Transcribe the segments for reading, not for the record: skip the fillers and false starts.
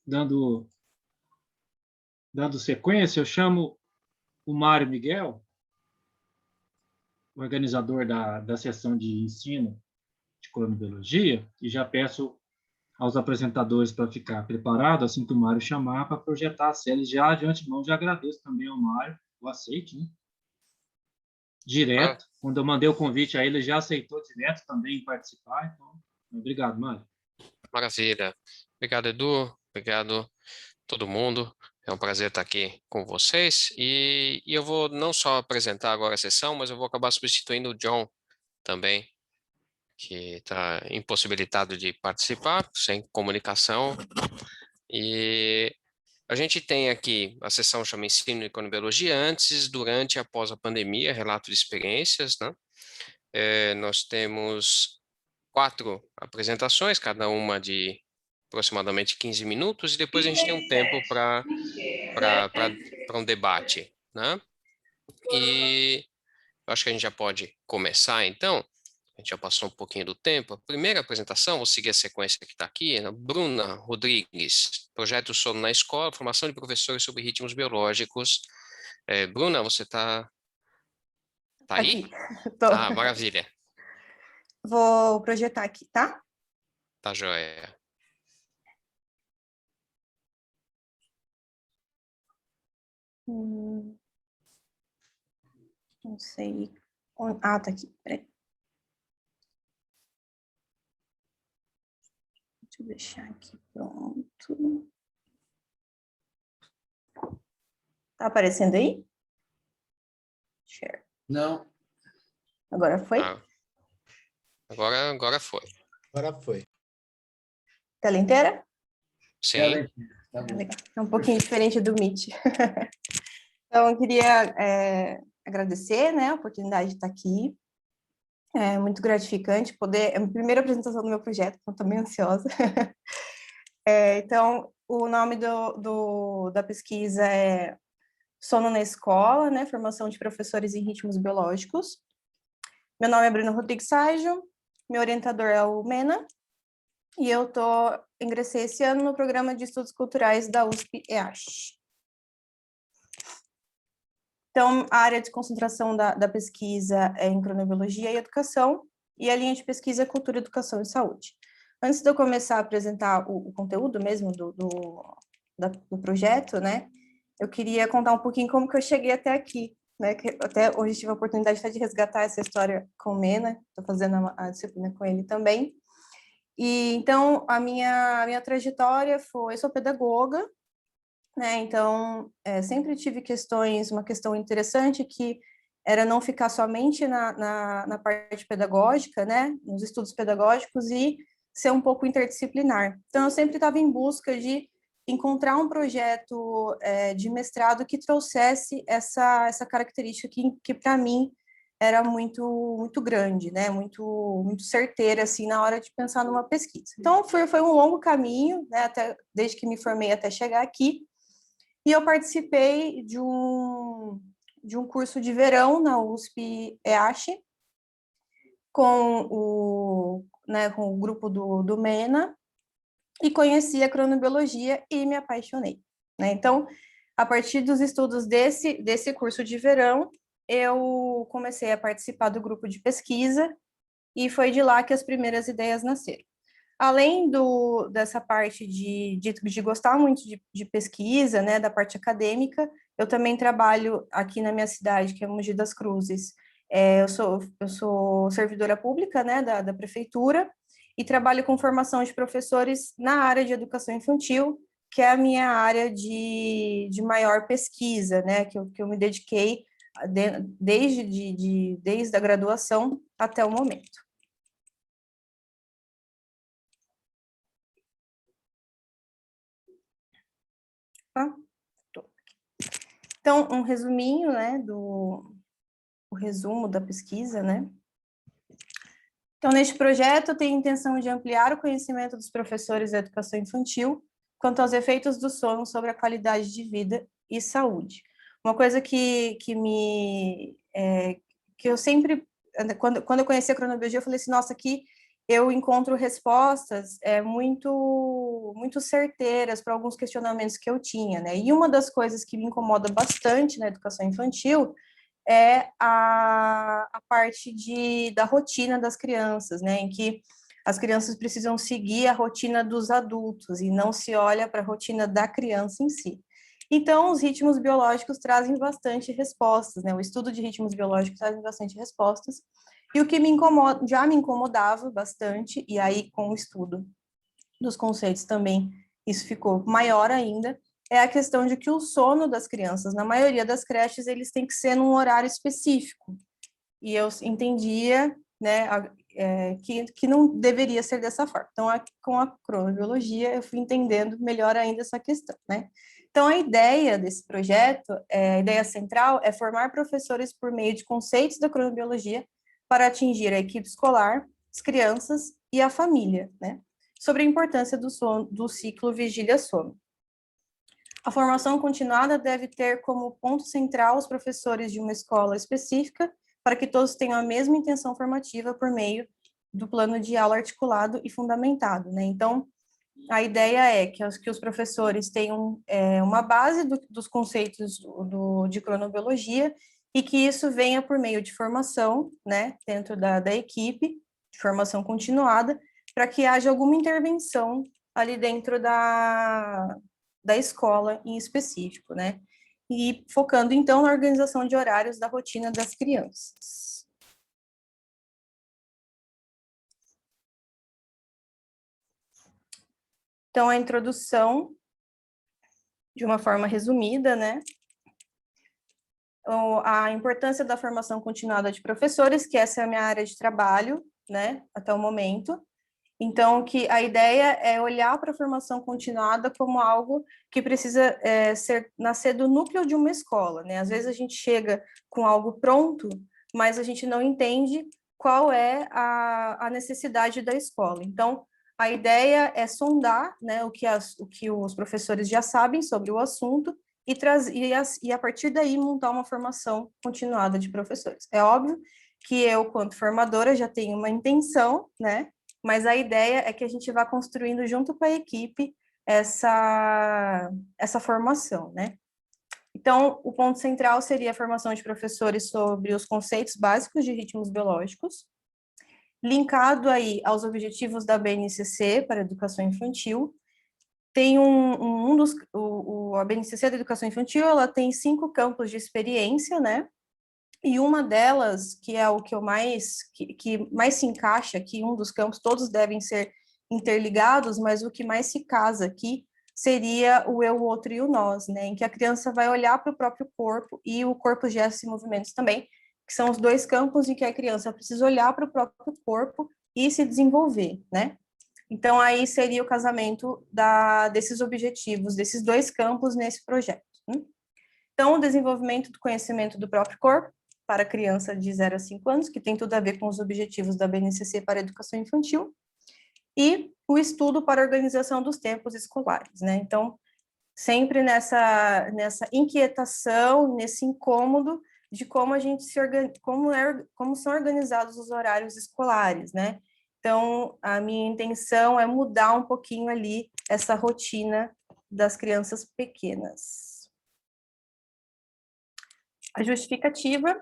dando sequência, eu chamo o Mário Miguel, organizador da sessão de ensino de cronobiologia, e já peço aos apresentadores para ficar preparado, assim que o Mário chamar, para projetar a série. Já de antemão, já agradeço também ao Mário o aceite, né? Direto. Quando eu mandei o convite a ele, já aceitou direto também participar. Então, obrigado, Mário. Maravilha. Obrigado, Edu. Obrigado todo mundo. É um prazer estar aqui com vocês. E eu vou não só apresentar agora a sessão, mas eu vou acabar substituindo o John também, que está impossibilitado de participar, sem comunicação. E a gente tem aqui, a sessão chama Ensino em Cronobiologia, antes, durante e após a pandemia, relato de experiências, né? Nós temos 4 apresentações, cada uma de aproximadamente 15 minutos, e depois a gente tem um tempo para um debate, né? E eu acho que a gente já pode começar, então. A gente já passou um pouquinho do tempo. A primeira apresentação, vou seguir a sequência que está aqui, né? Bruna Rodrigues, Projeto Sono na Escola, formação de professores sobre ritmos biológicos. Bruna, você está aí? Aqui, tô. Ah, maravilha. Vou projetar aqui, tá? Tá joia. Não sei. Ah, tá aqui, peraí. Deixa eu deixar aqui pronto. Tá aparecendo aí? Share. Não. Agora foi? Agora foi. Agora foi. Tela inteira? Sim. Tá bom. É um pouquinho diferente do Meet. Então, eu queria agradecer, né, a oportunidade de estar aqui. É muito gratificante poder... É a primeira apresentação do meu projeto, então estou bem ansiosa. Então, o nome da pesquisa é Sono na Escola, né, formação de professores em ritmos biológicos. Meu nome é Bruno Rodrigues Ságio, meu orientador é o Mena, e eu ingressei esse ano no programa de estudos culturais da USP-EASH. Então, a área de concentração da pesquisa é em cronobiologia e educação, e a linha de pesquisa é cultura, educação e saúde. Antes de eu começar a apresentar o conteúdo mesmo do projeto, né, eu queria contar um pouquinho como que eu cheguei até aqui, né, que até hoje tive a oportunidade de resgatar essa história com o Mena, estou fazendo a disciplina com ele também. E então, a minha trajetória foi, eu sou pedagoga, né, então, sempre tive uma questão interessante que era não ficar somente na parte pedagógica, né, nos estudos pedagógicos e ser um pouco interdisciplinar. Então, eu sempre estava em busca de encontrar um projeto de mestrado que trouxesse essa característica que para mim era muito grande, né? Muito certeira assim na hora de pensar numa pesquisa. Então foi um longo caminho, né? Desde que me formei até chegar aqui. E eu participei de um curso de verão na USP-EASH com o grupo do Mena, e conheci a cronobiologia e me apaixonei, né? Então, a partir dos estudos desse curso de verão, eu comecei a participar do grupo de pesquisa e foi de lá que as primeiras ideias nasceram. Além dessa parte de gostar muito de pesquisa, né, da parte acadêmica, eu também trabalho aqui na minha cidade, que é Mogi das Cruzes. Eu sou servidora pública, né, da prefeitura, e trabalho com formação de professores na área de educação infantil, que é a minha área de maior pesquisa, né, que eu me dediquei desde a graduação até o momento. Então, um resuminho, né, o resumo da pesquisa, né? Então, neste projeto, eu tenho a intenção de ampliar o conhecimento dos professores da educação infantil quanto aos efeitos do sono sobre a qualidade de vida e saúde. Uma coisa que eu sempre, quando eu conheci a cronobiologia, eu falei assim, nossa, que eu encontro respostas muito certeiras para alguns questionamentos que eu tinha, né? E uma das coisas que me incomoda bastante na educação infantil é a parte da rotina das crianças, né? Em que as crianças precisam seguir a rotina dos adultos e não se olha para a rotina da criança em si. Então, os ritmos biológicos trazem bastante respostas, né? O estudo de ritmos biológicos traz bastante respostas. E o que já me incomodava bastante, e aí com o estudo dos conceitos também, isso ficou maior ainda, é a questão de que o sono das crianças, na maioria das creches, eles têm que ser num horário específico. E eu entendia, né, que não deveria ser dessa forma. Então, com a cronobiologia, eu fui entendendo melhor ainda essa questão, né? Então, a ideia desse projeto, a ideia central, é formar professores por meio de conceitos da cronobiologia para atingir a equipe escolar, as crianças e a família, né? Sobre a importância do sono, do ciclo vigília-sono. A formação continuada deve ter como ponto central os professores de uma escola específica, para que todos tenham a mesma intenção formativa por meio do plano de aula articulado e fundamentado, né? Então, a ideia é que os professores tenham uma base dos conceitos de cronobiologia e que isso venha por meio de formação, né, dentro da equipe, de formação continuada, para que haja alguma intervenção ali dentro da escola em específico, né? E focando, então, na organização de horários da rotina das crianças. Então, a introdução, de uma forma resumida, né? A importância da formação continuada de professores, que essa é a minha área de trabalho, né, até o momento. Então, que a ideia é olhar para a formação continuada como algo que precisa nascer do núcleo de uma escola, né? Às vezes a gente chega com algo pronto, mas a gente não entende qual é a necessidade da escola. Então, a ideia é sondar, né, o que os professores já sabem sobre o assunto e a partir daí montar uma formação continuada de professores. É óbvio que eu, quanto formadora, já tenho uma intenção, né? Mas a ideia é que a gente vá construindo junto com a equipe essa formação, né? Então, o ponto central seria a formação de professores sobre os conceitos básicos de ritmos biológicos, linkado aí aos objetivos da BNCC para a educação infantil. Tem a BNCC da educação infantil, ela tem 5 campos de experiência, né? E uma delas, que é o que eu que mais se encaixa aqui, um dos campos, todos devem ser interligados, mas o que mais se casa aqui seria o eu, o outro e o nós, né? Em que a criança vai olhar para o próprio corpo e o corpo, gestos e movimentos também, que são os 2 campos em que a criança precisa olhar para o próprio corpo e se desenvolver, né? Então, aí seria o casamento desses objetivos, desses 2 campos nesse projeto. Né? Então, o desenvolvimento do conhecimento do próprio corpo, para criança de 0 a 5 anos, que tem tudo a ver com os objetivos da BNCC para a educação infantil, e o estudo para a organização dos tempos escolares, né? Então, sempre nessa inquietação, nesse incômodo de como a gente como são organizados os horários escolares, né? Então, a minha intenção é mudar um pouquinho ali essa rotina das crianças pequenas. A justificativa: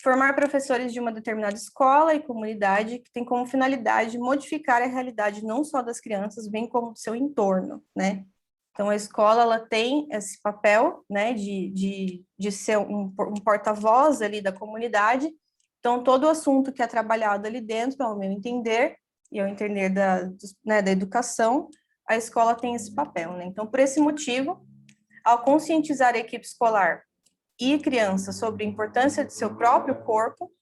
formar professores de uma determinada escola e comunidade que tem como finalidade modificar a realidade não só das crianças, bem como do seu entorno, né? Então, a escola, ela tem esse papel, né, de ser um porta-voz ali da comunidade. Então, todo o assunto que é trabalhado ali dentro, ao meu entender, e ao entender da educação, a escola tem esse papel, né? Então, por esse motivo, ao conscientizar a equipe escolar e criança sobre a importância de seu próprio corpo,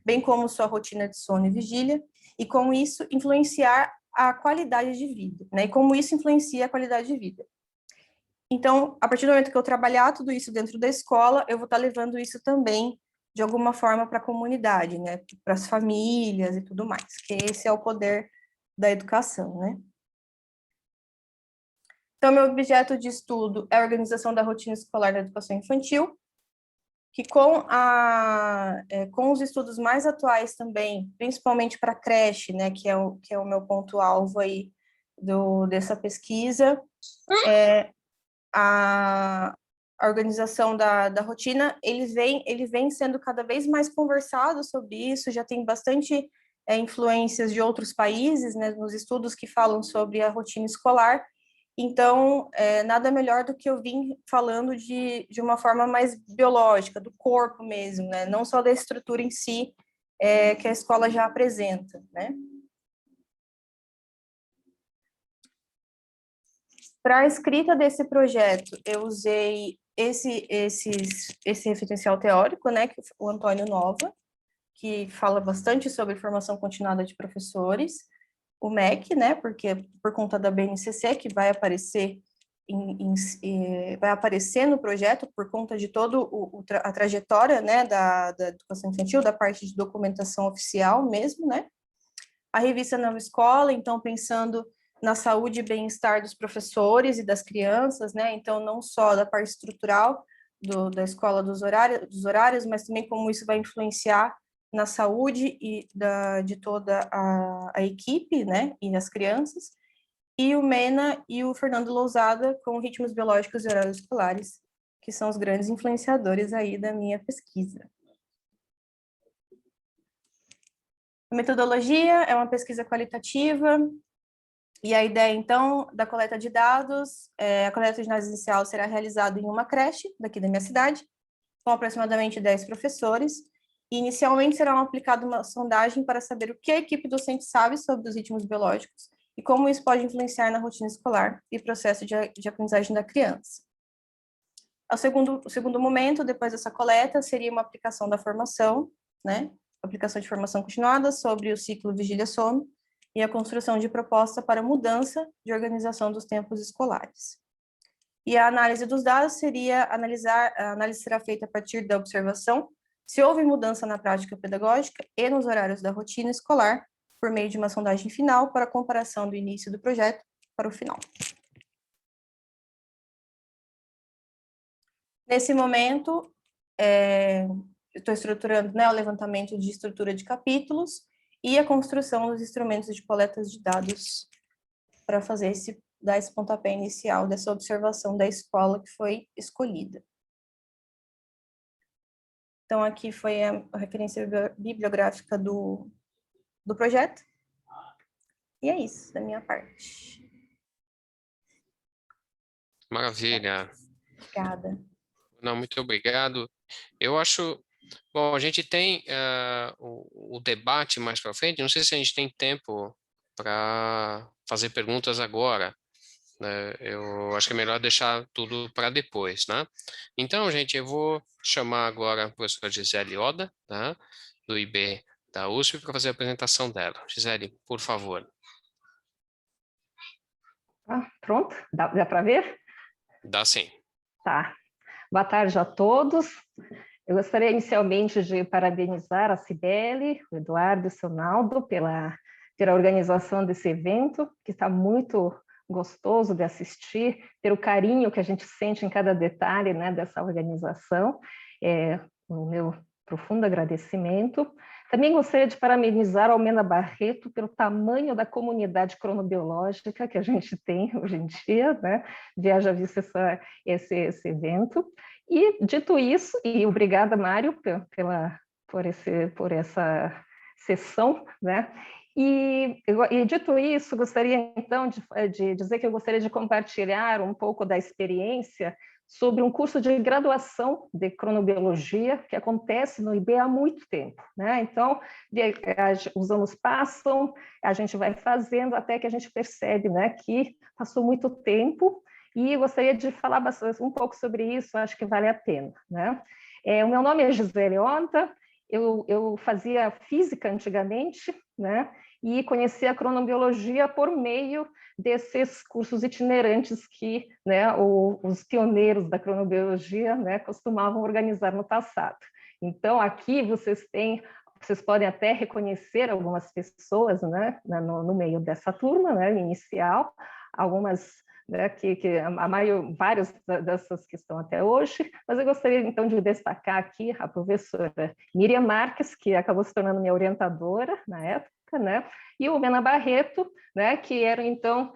bem como sua rotina de sono e vigília, e com isso influenciar a qualidade de vida, né? E como isso influencia a qualidade de vida. Então, a partir do momento que eu trabalhar tudo isso dentro da escola, eu vou estar levando isso também, de alguma forma, para a comunidade, né? Para as famílias e tudo mais, que esse é o poder da educação, né? Então, meu objeto de estudo é a organização da rotina escolar da educação infantil. que com os estudos mais atuais também, principalmente para creche, né, que é o meu ponto-alvo aí dessa pesquisa, a organização da rotina, ele vem sendo cada vez mais conversado sobre isso, já tem bastante influências de outros países, né, nos estudos que falam sobre a rotina escolar. Então, nada melhor do que eu vim falando de uma forma mais biológica, do corpo mesmo, né? Não só da estrutura em si que a escola já apresenta, né? Para a escrita desse projeto, eu usei esse referencial teórico, né, que o Antônio Nova, que fala bastante sobre formação continuada de professores, o MEC, né, porque por conta da BNCC, que vai aparecer no projeto por conta de toda a trajetória, né, da educação infantil, da parte de documentação oficial mesmo, né, a revista Nova Escola, então pensando na saúde e bem-estar dos professores e das crianças, né, então não só da parte estrutural da escola dos horários, mas também como isso vai influenciar na saúde de toda a equipe, né, e as crianças, e o Mena e o Fernando Lousada com ritmos biológicos e horários escolares, que são os grandes influenciadores aí da minha pesquisa. A metodologia é uma pesquisa qualitativa, e a ideia, então, da coleta de dados, a coleta de dados inicial será realizada em uma creche daqui da minha cidade, com aproximadamente 10 professores, e inicialmente será aplicada uma sondagem para saber o que a equipe docente sabe sobre os ritmos biológicos e como isso pode influenciar na rotina escolar e processo de aprendizagem da criança. O segundo momento, depois dessa coleta, seria uma aplicação da formação, né? Aplicação de formação continuada sobre o ciclo vigília-sono e a construção de proposta para mudança de organização dos tempos escolares. E a análise dos dados seria a análise será feita a partir da observação se houve mudança na prática pedagógica e nos horários da rotina escolar, por meio de uma sondagem final para a comparação do início do projeto para o final. Nesse momento, estou estruturando, né, o levantamento de estrutura de capítulos e a construção dos instrumentos de coletas de dados para dar esse pontapé inicial dessa observação da escola que foi escolhida. Então, aqui foi a referência bibliográfica do projeto. E é isso, da minha parte. Maravilha. Obrigada. Não, muito obrigado. Eu acho... Bom, a gente tem o debate mais para frente. Não sei se a gente tem tempo para fazer perguntas agora, né? Eu acho que é melhor deixar tudo para depois, né? Então, gente, eu vou chamar agora a professora Gisele Oda, tá? Do IB da USP, para fazer a apresentação dela. Gisele, por favor. Pronto? Dá para ver? Dá sim. Tá. Boa tarde a todos. Eu gostaria inicialmente de parabenizar a Cibele, o Eduardo e o seu Naldo pela organização desse evento, que está muito gostoso de assistir, pelo carinho que a gente sente em cada detalhe, né, dessa organização. O meu profundo agradecimento. Também gostaria de parabenizar a Almena Barreto pelo tamanho da comunidade cronobiológica que a gente tem hoje em dia, né? Já visto esse evento. E, dito isso, e obrigada, Mário, por essa sessão, né? E dito isso, gostaria, então, de dizer que eu gostaria de compartilhar um pouco da experiência sobre um curso de graduação de cronobiologia que acontece no IB há muito tempo, né? Então, os anos passam, a gente vai fazendo até que a gente percebe, né, que passou muito tempo, e gostaria de falar bastante, um pouco sobre isso, acho que vale a pena, né? O meu nome é Gisele Oda, eu fazia física antigamente, né? E conheci a cronobiologia por meio desses cursos itinerantes que, né, os pioneiros da cronobiologia, né, costumavam organizar no passado. Então, aqui vocês podem até reconhecer algumas pessoas, né, no meio dessa turma, né, inicial, algumas né, que várias dessas que estão até hoje, mas eu gostaria então de destacar aqui a professora Miriam Marques, que acabou se tornando minha orientadora na época, né, e o Mena Barreto, né, que eram então,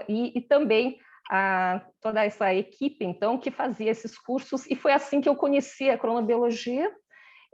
e também toda essa equipe então que fazia esses cursos, e foi assim que eu conheci a cronobiologia,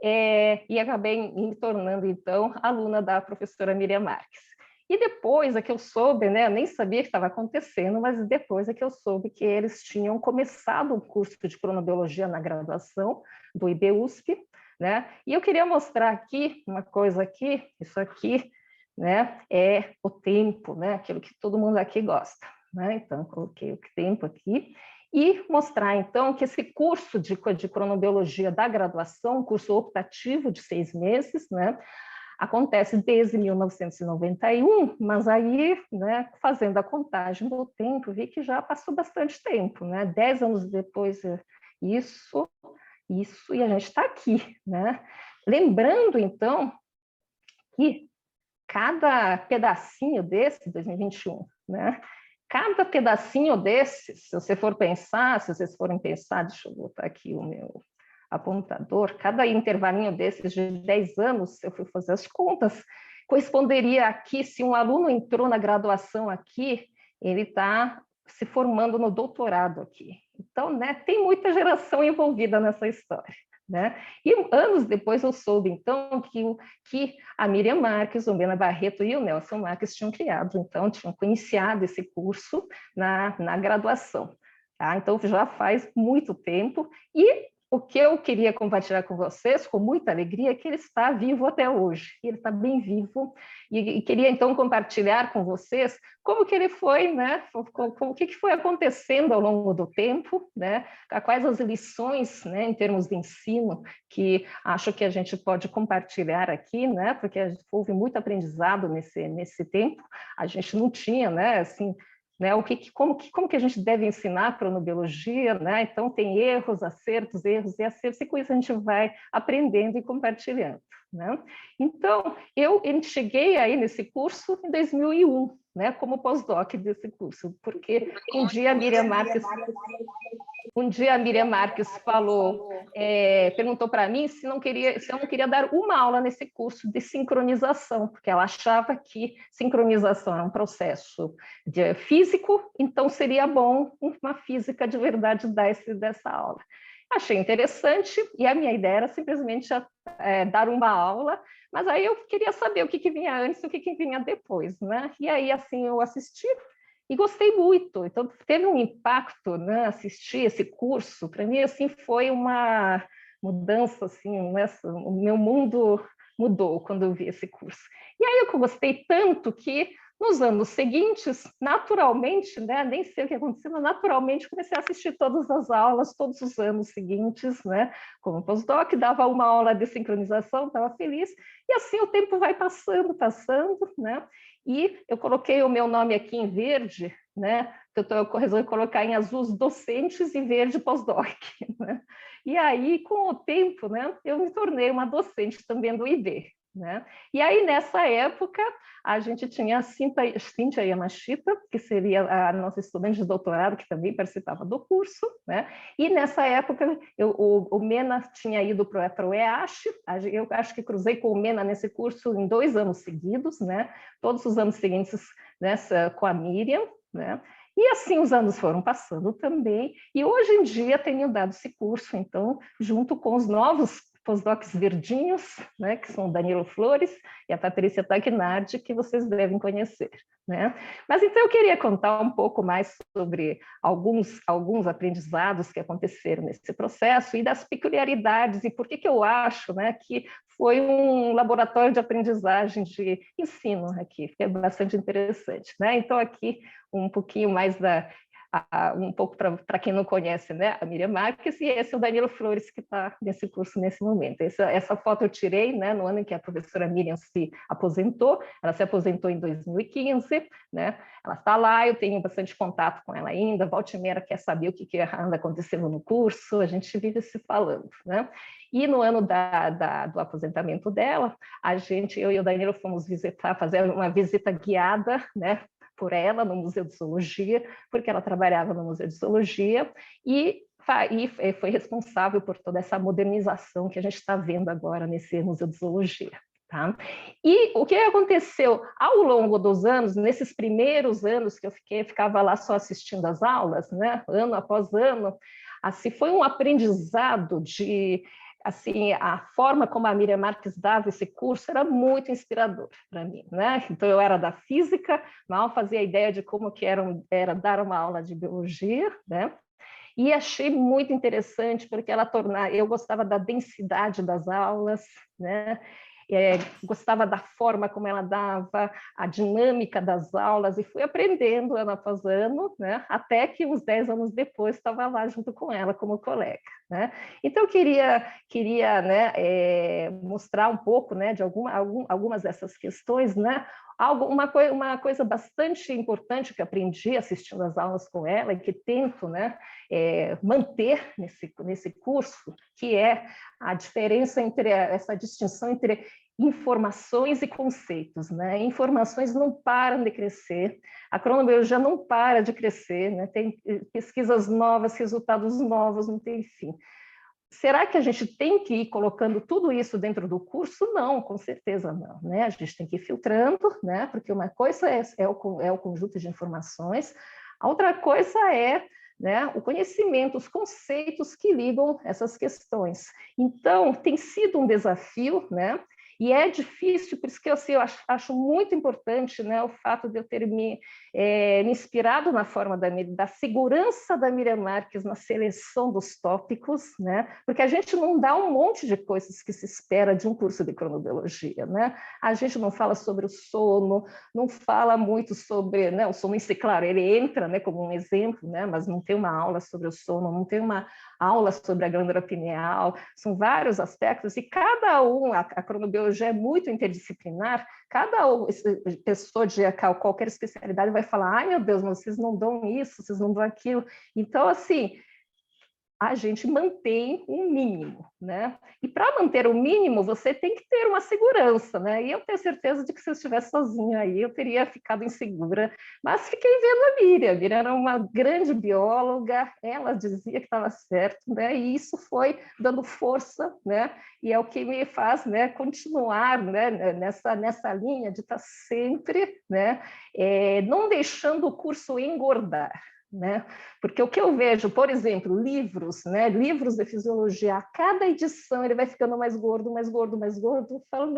e acabei me tornando então aluna da professora Miriam Marques. E depois é que eu soube, né, eu nem sabia que estava acontecendo, mas depois é que eu soube que eles tinham começado um curso de cronobiologia na graduação do IBUSP, né? E eu queria mostrar aqui uma coisa aqui, isso aqui, né, é o tempo, né, aquilo que todo mundo aqui gosta, né? Então coloquei o tempo aqui e mostrar então que esse curso de cronobiologia da graduação, um curso optativo de 6 meses, né, acontece desde 1991, mas aí, né, fazendo a contagem do tempo, vi que já passou bastante tempo, né? 10 anos depois, isso, e a gente está aqui, né? Lembrando, então, que cada pedacinho desse, 2021, né? Cada pedacinho desse, se vocês forem pensar, deixa eu botar aqui o meu apontador, cada intervalinho desses de 10 anos, se eu fui fazer as contas, corresponderia aqui, se um aluno entrou na graduação aqui, ele está se formando no doutorado aqui. Então, né, tem muita geração envolvida nessa história, né? E anos depois eu soube, então, que a Miriam Marques, o Mena Barreto e o Nelson Marques tinham iniciado esse curso na graduação. Tá? Então, já faz muito tempo, e o que eu queria compartilhar com vocês, com muita alegria, é que ele está vivo até hoje, ele está bem vivo, e queria então compartilhar com vocês como que ele foi, né, o que foi acontecendo ao longo do tempo, né, quais as lições, né, em termos de ensino, que acho que a gente pode compartilhar aqui, né, porque houve muito aprendizado nesse tempo, a gente não tinha, né, assim, né, como que a gente deve ensinar cronobiologia, né? Então tem erros e acertos, e com isso a gente vai aprendendo e compartilhando, né? Então, eu cheguei aí nesse curso em 2001, né, como pós-doc desse curso, porque um dia a Miriam Marques perguntou para mim se eu não queria dar uma aula nesse curso de sincronização, porque ela achava que sincronização era um processo físico, então seria bom uma física de verdade dar dessa aula. Achei interessante, e a minha ideia era simplesmente dar uma aula, mas aí eu queria saber o que vinha antes e o que vinha depois, né? E aí, assim, eu assisti e gostei muito. Então, teve um impacto, né? Assistir esse curso, para mim, assim, foi uma mudança, assim, né? O meu mundo mudou quando eu vi esse curso. E aí eu gostei tanto que nos anos seguintes, naturalmente, né, nem sei o que aconteceu, mas naturalmente comecei a assistir todas as aulas, todos os anos seguintes, né, como pós-doc, dava uma aula de sincronização, estava feliz, e assim o tempo vai passando, né, e eu coloquei o meu nome aqui em verde, né, eu resolvi colocar em azul os docentes e verde pós-doc, né, e aí, com o tempo, né, eu me tornei uma docente também do IB, né? E aí, nessa época, a gente tinha a Cíntia Yamashita, que seria a nossa estudante de doutorado, que também participava do curso, né? E nessa época, o Mena tinha ido para o EASH, eu acho que cruzei com o Mena nesse curso em 2 anos seguidos, né? Todos os anos seguintes com a Miriam, né? E assim os anos foram passando também, e hoje em dia tenho dado esse curso, então, junto com os novos pós-docs verdinhos, né, que são o Danilo Flores e a Patrícia Tagnardi, que vocês devem conhecer, né? Mas então eu queria contar um pouco mais sobre alguns aprendizados que aconteceram nesse processo e das peculiaridades e por que eu acho, né, que foi um laboratório de aprendizagem de ensino aqui, que é bastante interessante, né? Então aqui um pouquinho mais um pouco para quem não conhece, né, a Miriam Marques, e esse é o Danilo Flores, que está nesse curso nesse momento. Essa foto eu tirei, né, no ano em que a professora Miriam se aposentou, ela se aposentou em 2015, né, ela está lá, eu tenho bastante contato com ela ainda, volta e meia quer saber o que anda acontecendo no curso, a gente vive se falando, né. E no ano do aposentamento dela, eu e o Danilo fomos fazer uma visita guiada, né, por ela no Museu de Zoologia, porque ela trabalhava no Museu de Zoologia e foi responsável por toda essa modernização que a gente está vendo agora nesse Museu de Zoologia. Tá? E o que aconteceu ao longo dos anos, nesses primeiros anos que eu ficava lá só assistindo às aulas, né, ano após ano, assim, foi um aprendizado de, assim, a forma como a Miriam Marques dava esse curso era muito inspirador para mim, né? Então eu era da física, mal fazia ideia de como que era dar uma aula de biologia, né? E achei muito interessante porque eu gostava da densidade das aulas, né? Gostava da forma como ela dava, a dinâmica das aulas, e fui aprendendo ano após ano, né? Até que uns 10 anos depois estava lá junto com ela como colega. Né? Então, eu queria né, mostrar um pouco né, de algumas dessas questões, né? Uma coisa bastante importante que aprendi assistindo às aulas com ela e que tento né, manter nesse curso, que é a diferença essa distinção entre informações e conceitos. Né? Informações não param de crescer, a cronobiologia não para de crescer, né? Tem pesquisas novas, resultados novos, não tem fim. Será que a gente tem que ir colocando tudo isso dentro do curso? Não, com certeza não. Né? A gente tem que ir filtrando, né? Porque uma coisa é o conjunto de informações, a outra coisa é né, o conhecimento, os conceitos que ligam essas questões. Então, tem sido um desafio, né? E é difícil, por isso que assim, eu acho muito importante né, o fato de eu ter me inspirado na forma da segurança da Miriam Marques na seleção dos tópicos, né? Porque a gente não dá um monte de coisas que se espera de um curso de cronobiologia. Né? A gente não fala sobre o sono, não fala muito sobre né, o sono em si, claro, ele entra né, como um exemplo, né, mas não tem uma aula sobre o sono, não tem uma aula sobre a glândula pineal, são vários aspectos, e cada a cronobiologia é muito interdisciplinar, cada pessoa de qualquer especialidade vai falar, ai meu Deus, mas vocês não dão isso, vocês não dão aquilo, então assim, a gente mantém um mínimo, né? E para manter o mínimo, você tem que ter uma segurança, né? E eu tenho certeza de que se eu estivesse sozinha aí, eu teria ficado insegura, mas fiquei vendo a Miriam. A Miriam era uma grande bióloga, ela dizia que estava certo, né? E isso foi dando força, né? E é o que me faz, né, continuar, né, nessa linha de estar sempre, né, não deixando o curso engordar. Né? Porque o que eu vejo, por exemplo, livros, né? Livros de fisiologia, a cada edição ele vai ficando mais gordo, mais gordo, mais gordo. Eu falo,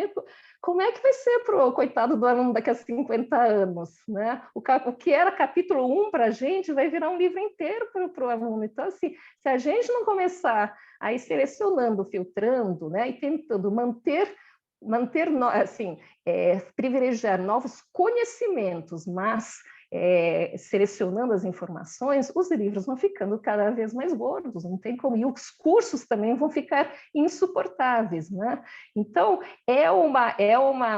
como é que vai ser para o coitado do aluno daqui a 50 anos? Né? O que era capítulo 1 para a gente vai virar um livro inteiro para o aluno. Então, assim, se a gente não começar a ir selecionando, filtrando, né? E tentando manter assim, privilegiar novos conhecimentos, mas selecionando as informações, os livros vão ficando cada vez mais gordos, não tem como, e os cursos também vão ficar insuportáveis, né? Então,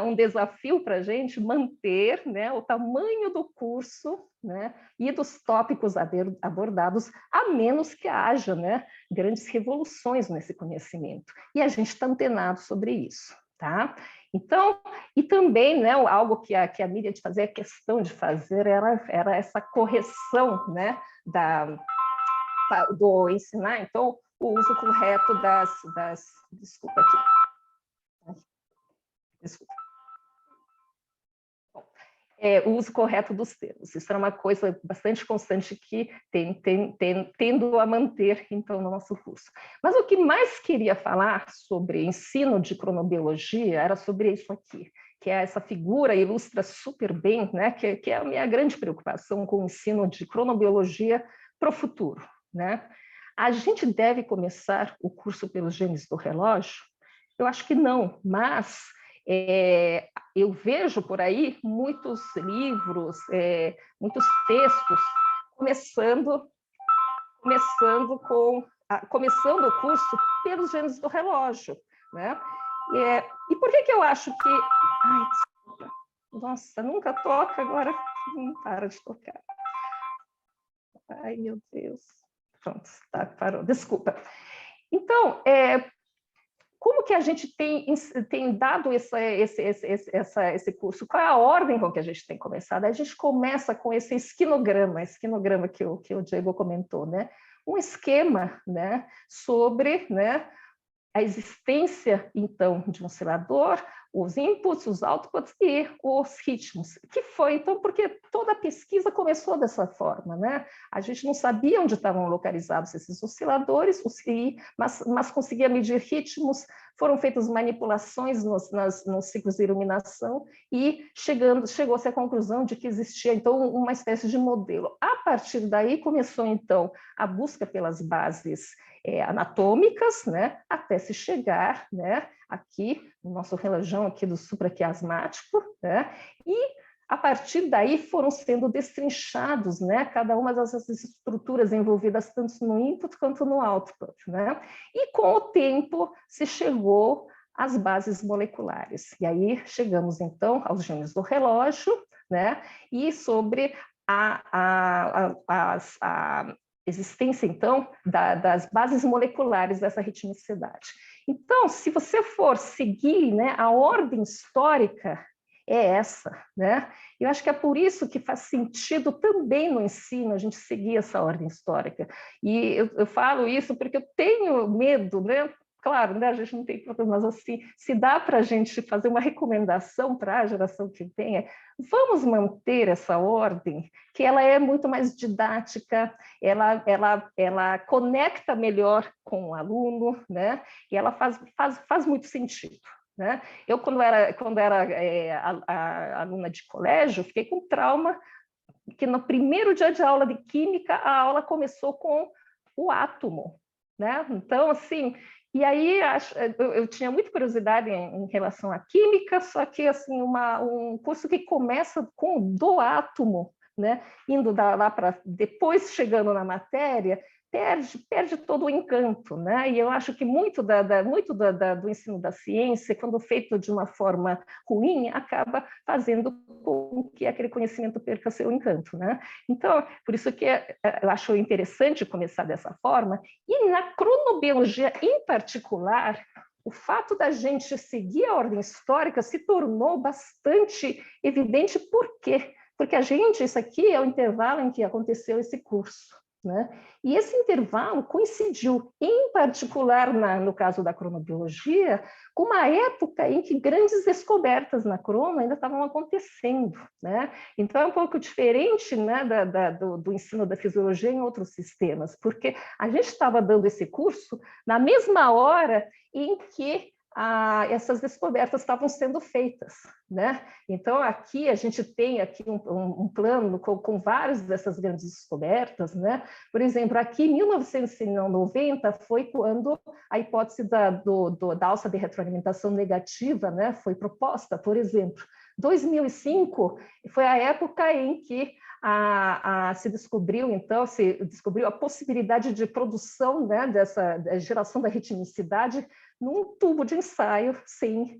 um desafio para a gente manter né, o tamanho do curso né, e dos tópicos abordados, a menos que haja né, grandes revoluções nesse conhecimento. E a gente está antenado sobre isso. Tá? Então, e também, né, algo que a Miriam fazia questão de fazer era essa correção, né, do ensinar, então, o uso correto desculpa aqui. Desculpa. O uso correto dos termos. Isso era uma coisa bastante constante que tendo a manter, então, no nosso curso. Mas o que mais queria falar sobre ensino de cronobiologia era sobre isso aqui, que é essa figura, ilustra super bem, né, que é a minha grande preocupação com o ensino de cronobiologia para o futuro. Né? A gente deve começar o curso pelos genes do relógio? Eu acho que não, mas eu vejo por aí muitos livros, muitos textos começando o curso pelos genes do relógio, né? E por que eu acho que... Ai, desculpa. Nossa, nunca toca, agora não para de tocar. Ai, meu Deus. Pronto, tá, parou. Desculpa. Então, como que a gente tem dado esse curso? Qual é a ordem com que a gente tem começado? A gente começa com esse esquinograma que o Diego comentou, né? Um esquema, né, sobre, né, a existência, então, de um oscilador, os inputs, os outputs e os ritmos, que foi, então, porque toda a pesquisa começou dessa forma, né? A gente não sabia onde estavam localizados esses osciladores, mas conseguia medir ritmos, foram feitas manipulações nos ciclos de iluminação e chegou-se à conclusão de que existia, então, uma espécie de modelo. A partir daí começou, então, a busca pelas bases anatômicas, né, até se chegar, né, aqui no nosso relógio aqui do supraquiasmático, né, e a partir daí foram sendo destrinchados, né, cada uma dessas estruturas envolvidas tanto no input quanto no output, né, e com o tempo se chegou às bases moleculares. E aí chegamos então aos gênios do relógio, né, e sobre a existência, então, das bases moleculares dessa ritmicidade. Então, se você for seguir, né, a ordem histórica é essa, né? Eu acho que é por isso que faz sentido também no ensino a gente seguir essa ordem histórica. E eu falo isso porque eu tenho medo, né? Claro, né, a gente não tem problema, mas assim, se dá para a gente fazer uma recomendação para a geração que vem, vamos manter essa ordem, que ela é muito mais didática, ela conecta melhor com o aluno, né? E ela faz muito sentido. Né? Eu, quando era a aluna de colégio, fiquei com trauma, que no primeiro dia de aula de química, a aula começou com o átomo. Né? Então, assim, e aí eu tinha muita curiosidade em relação à química, só que assim, um curso que começa com o do átomo, né? Indo lá para depois chegando na matéria, perde todo o encanto, né? E eu acho que muito do ensino da ciência, quando feito de uma forma ruim, acaba fazendo com que aquele conhecimento perca seu encanto, né? Então, por isso que eu acho interessante começar dessa forma. E na cronobiologia em particular, o fato da gente seguir a ordem histórica se tornou bastante evidente. Por quê? Porque isso aqui é o intervalo em que aconteceu esse curso. Né? E esse intervalo coincidiu, em particular no caso da cronobiologia, com uma época em que grandes descobertas na crono ainda estavam acontecendo. Né? Então é um pouco diferente, né, do ensino da fisiologia em outros sistemas, porque a gente estava dando esse curso na mesma hora em que essas descobertas estavam sendo feitas, né? Então aqui a gente tem aqui um plano com várias dessas grandes descobertas, né? Por exemplo, aqui em 1990 foi quando a hipótese da alça de retroalimentação negativa, né, foi proposta. Por exemplo, 2005 foi a época em que se descobriu a possibilidade de produção, né, dessa geração da ritmicidade num tubo de ensaio sem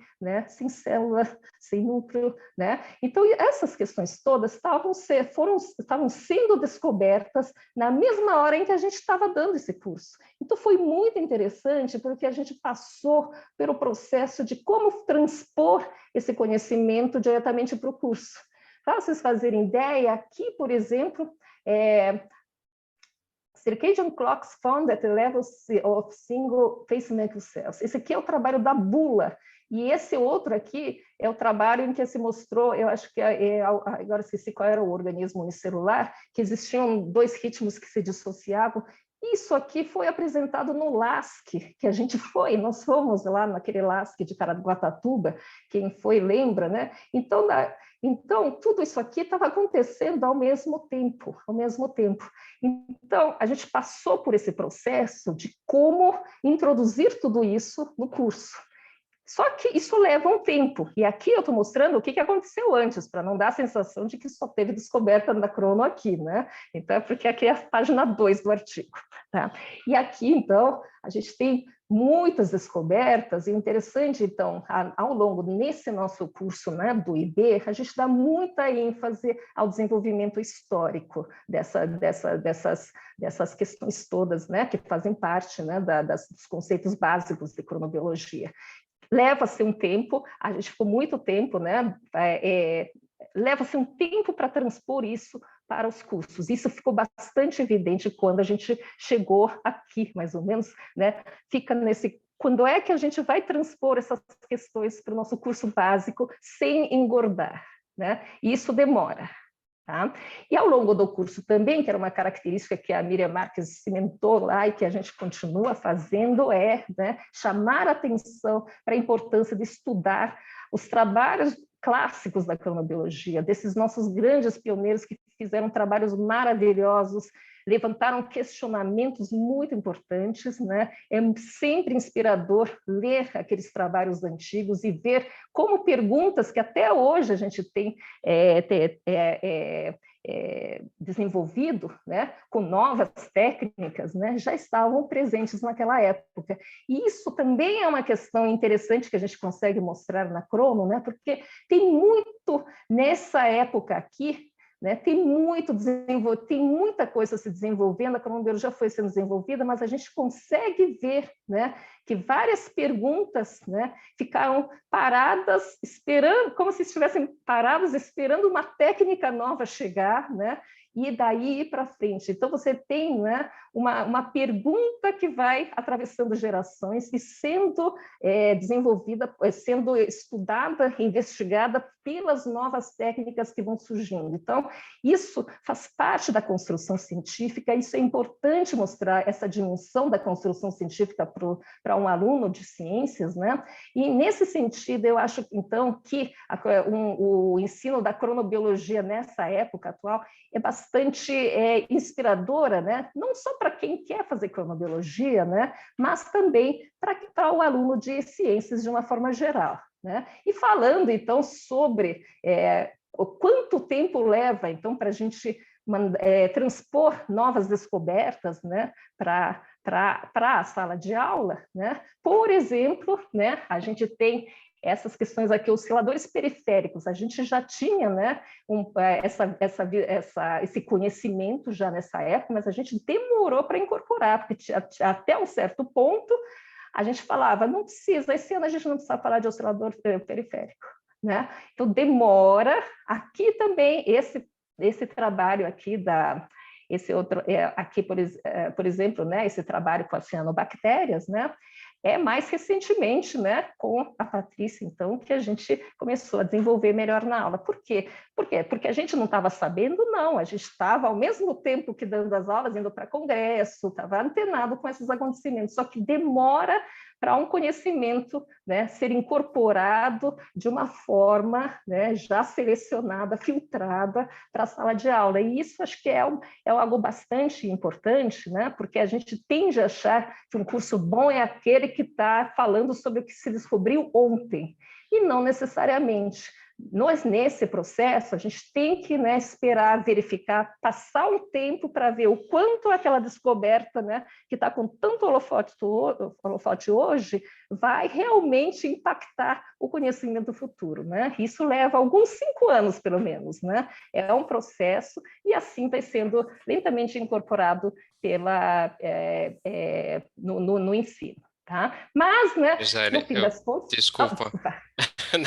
célula, sem núcleo, né? Então essas questões todas estavam sendo descobertas na mesma hora em que a gente estava dando esse curso. Então foi muito interessante porque a gente passou pelo processo de como transpor esse conhecimento diretamente para o curso. Para vocês fazerem ideia, aqui, por exemplo, Circadian Clocks Found at the Level of Single Pacemaker Cells. Esse aqui é o trabalho da Bula, e esse outro aqui é o trabalho em que se mostrou, eu acho que agora esqueci qual era o organismo unicelular, que existiam dois ritmos que se dissociavam. Isso aqui foi apresentado no LASC, que a gente foi, nós fomos lá naquele LASC de Caraguatatuba, quem foi lembra, né? Então, tudo isso aqui estava acontecendo ao mesmo tempo. Então, a gente passou por esse processo de como introduzir tudo isso no curso. Só que isso leva um tempo, e aqui eu estou mostrando o que aconteceu antes, para não dar a sensação de que só teve descoberta da crono aqui, né? Então, porque aqui é a página 2 do artigo. Tá? E aqui, então, a gente tem muitas descobertas, e interessante, então, ao longo nesse nosso curso, né, do IB, a gente dá muita ênfase ao desenvolvimento histórico dessas questões todas, né, que fazem parte, né, dos conceitos básicos de cronobiologia. Leva-se um tempo, a gente ficou muito tempo, né, leva-se um tempo para transpor isso para os cursos. Isso ficou bastante evidente quando a gente chegou aqui, mais ou menos, né? Fica nesse... Quando é que a gente vai transpor essas questões para o nosso curso básico sem engordar, né? E isso demora. Tá? E ao longo do curso também, que era uma característica que a Miriam Marques cimentou lá e que a gente continua fazendo, né, chamar a atenção para a importância de estudar os trabalhos clássicos da cronobiologia, desses nossos grandes pioneiros que fizeram trabalhos maravilhosos, levantaram questionamentos muito importantes, né? É sempre inspirador ler aqueles trabalhos antigos e ver como perguntas que até hoje a gente tem desenvolvido, né, com novas técnicas, né, já estavam presentes naquela época. E isso também é uma questão interessante que a gente consegue mostrar na crono, né, porque tem muito nessa época aqui, né, tem muita coisa se desenvolvendo, a cronobiologia foi sendo desenvolvida, mas a gente consegue ver, né, que várias perguntas, né, ficaram paradas, esperando, como se estivessem paradas, esperando uma técnica nova chegar, né, e daí ir para frente. Então, você tem, né, uma pergunta que vai atravessando gerações e sendo desenvolvida, sendo estudada, investigada pelas novas técnicas que vão surgindo. Então, isso faz parte da construção científica, isso é importante mostrar essa dimensão da construção científica para um aluno de ciências, né? E, nesse sentido, eu acho, então, que o ensino da cronobiologia nessa época atual é bastante inspiradora, né? Não só para quem quer fazer cronobiologia, né? Mas também para o aluno de ciências de uma forma geral, né? E falando, então, sobre quanto tempo leva, então, para a gente transpor novas descobertas, né, para a sala de aula, né? Por exemplo, né, a gente tem essas questões aqui, osciladores periféricos, a gente já tinha, né, esse conhecimento já nessa época, mas a gente demorou para incorporar, porque até um certo ponto a gente falava, não precisa, esse ano a gente não precisa falar de oscilador periférico, né? Então demora. Aqui também esse trabalho aqui esse outro aqui por exemplo, né, esse trabalho com as cianobactérias, né, é mais recentemente, né, com a Patrícia, então, que a gente começou a desenvolver melhor na aula. Por quê? Porque a gente não estava sabendo, não, a gente estava, ao mesmo tempo que dando as aulas, indo para congresso, estava antenado com esses acontecimentos, só que demora para um conhecimento, né, ser incorporado de uma forma, né, já selecionada, filtrada para a sala de aula. E isso acho que é algo bastante importante, né, porque a gente tende a achar que um curso bom é aquele que está falando sobre o que se descobriu ontem, e não necessariamente. Nós, nesse processo, a gente tem que, né, esperar, verificar, passar um tempo para ver o quanto aquela descoberta, né, que está com tanto holofote hoje, vai realmente impactar o conhecimento futuro, né? Isso leva alguns 5 anos, pelo menos, né? É um processo e assim vai sendo lentamente incorporado no ensino, tá? Mas, né, no fim das contas... Desculpa.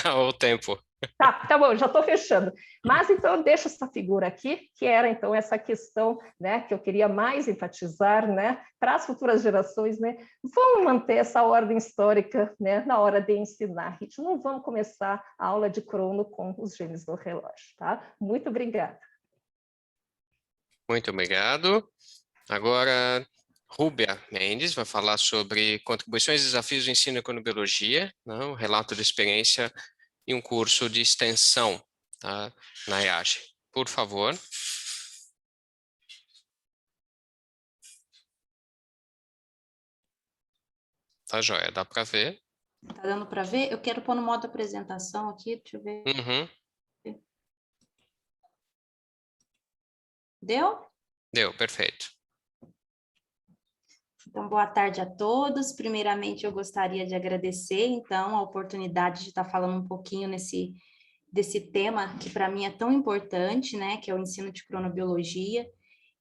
Não, o tempo. Tá bom, já estou fechando. Mas então eu deixo essa figura aqui, que era então essa questão, né, que eu queria mais enfatizar, né, para as futuras gerações, né, vamos manter essa ordem histórica, né, na hora de ensinar. A gente não vamos começar a aula de crono com os gêmeos do relógio, tá? Muito obrigada. Muito obrigado. Agora, Rúbia Mendes vai falar sobre contribuições e desafios do ensino em cronobiologia, né, um relato de experiência e um curso de extensão, tá, na IAGE. Por favor. Tá joia, dá para ver? Tá dando para ver? Eu quero pôr no modo apresentação aqui, deixa eu ver. Uhum. Deu? Deu, perfeito. Então, boa tarde a todos. Primeiramente, eu gostaria de agradecer, então, a oportunidade de estar falando um pouquinho desse tema que para mim é tão importante, né, que é o ensino de cronobiologia,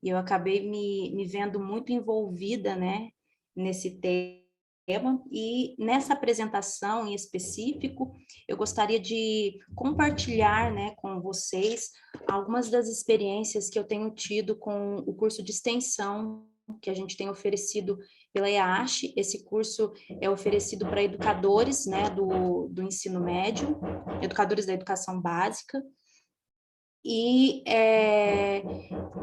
e eu acabei me vendo muito envolvida, né, nesse tema, e nessa apresentação em específico, eu gostaria de compartilhar, né, com vocês algumas das experiências que eu tenho tido com o curso de extensão que a gente tem oferecido pela EASH. Esse curso é oferecido para educadores, né, do ensino médio, educadores da educação básica, e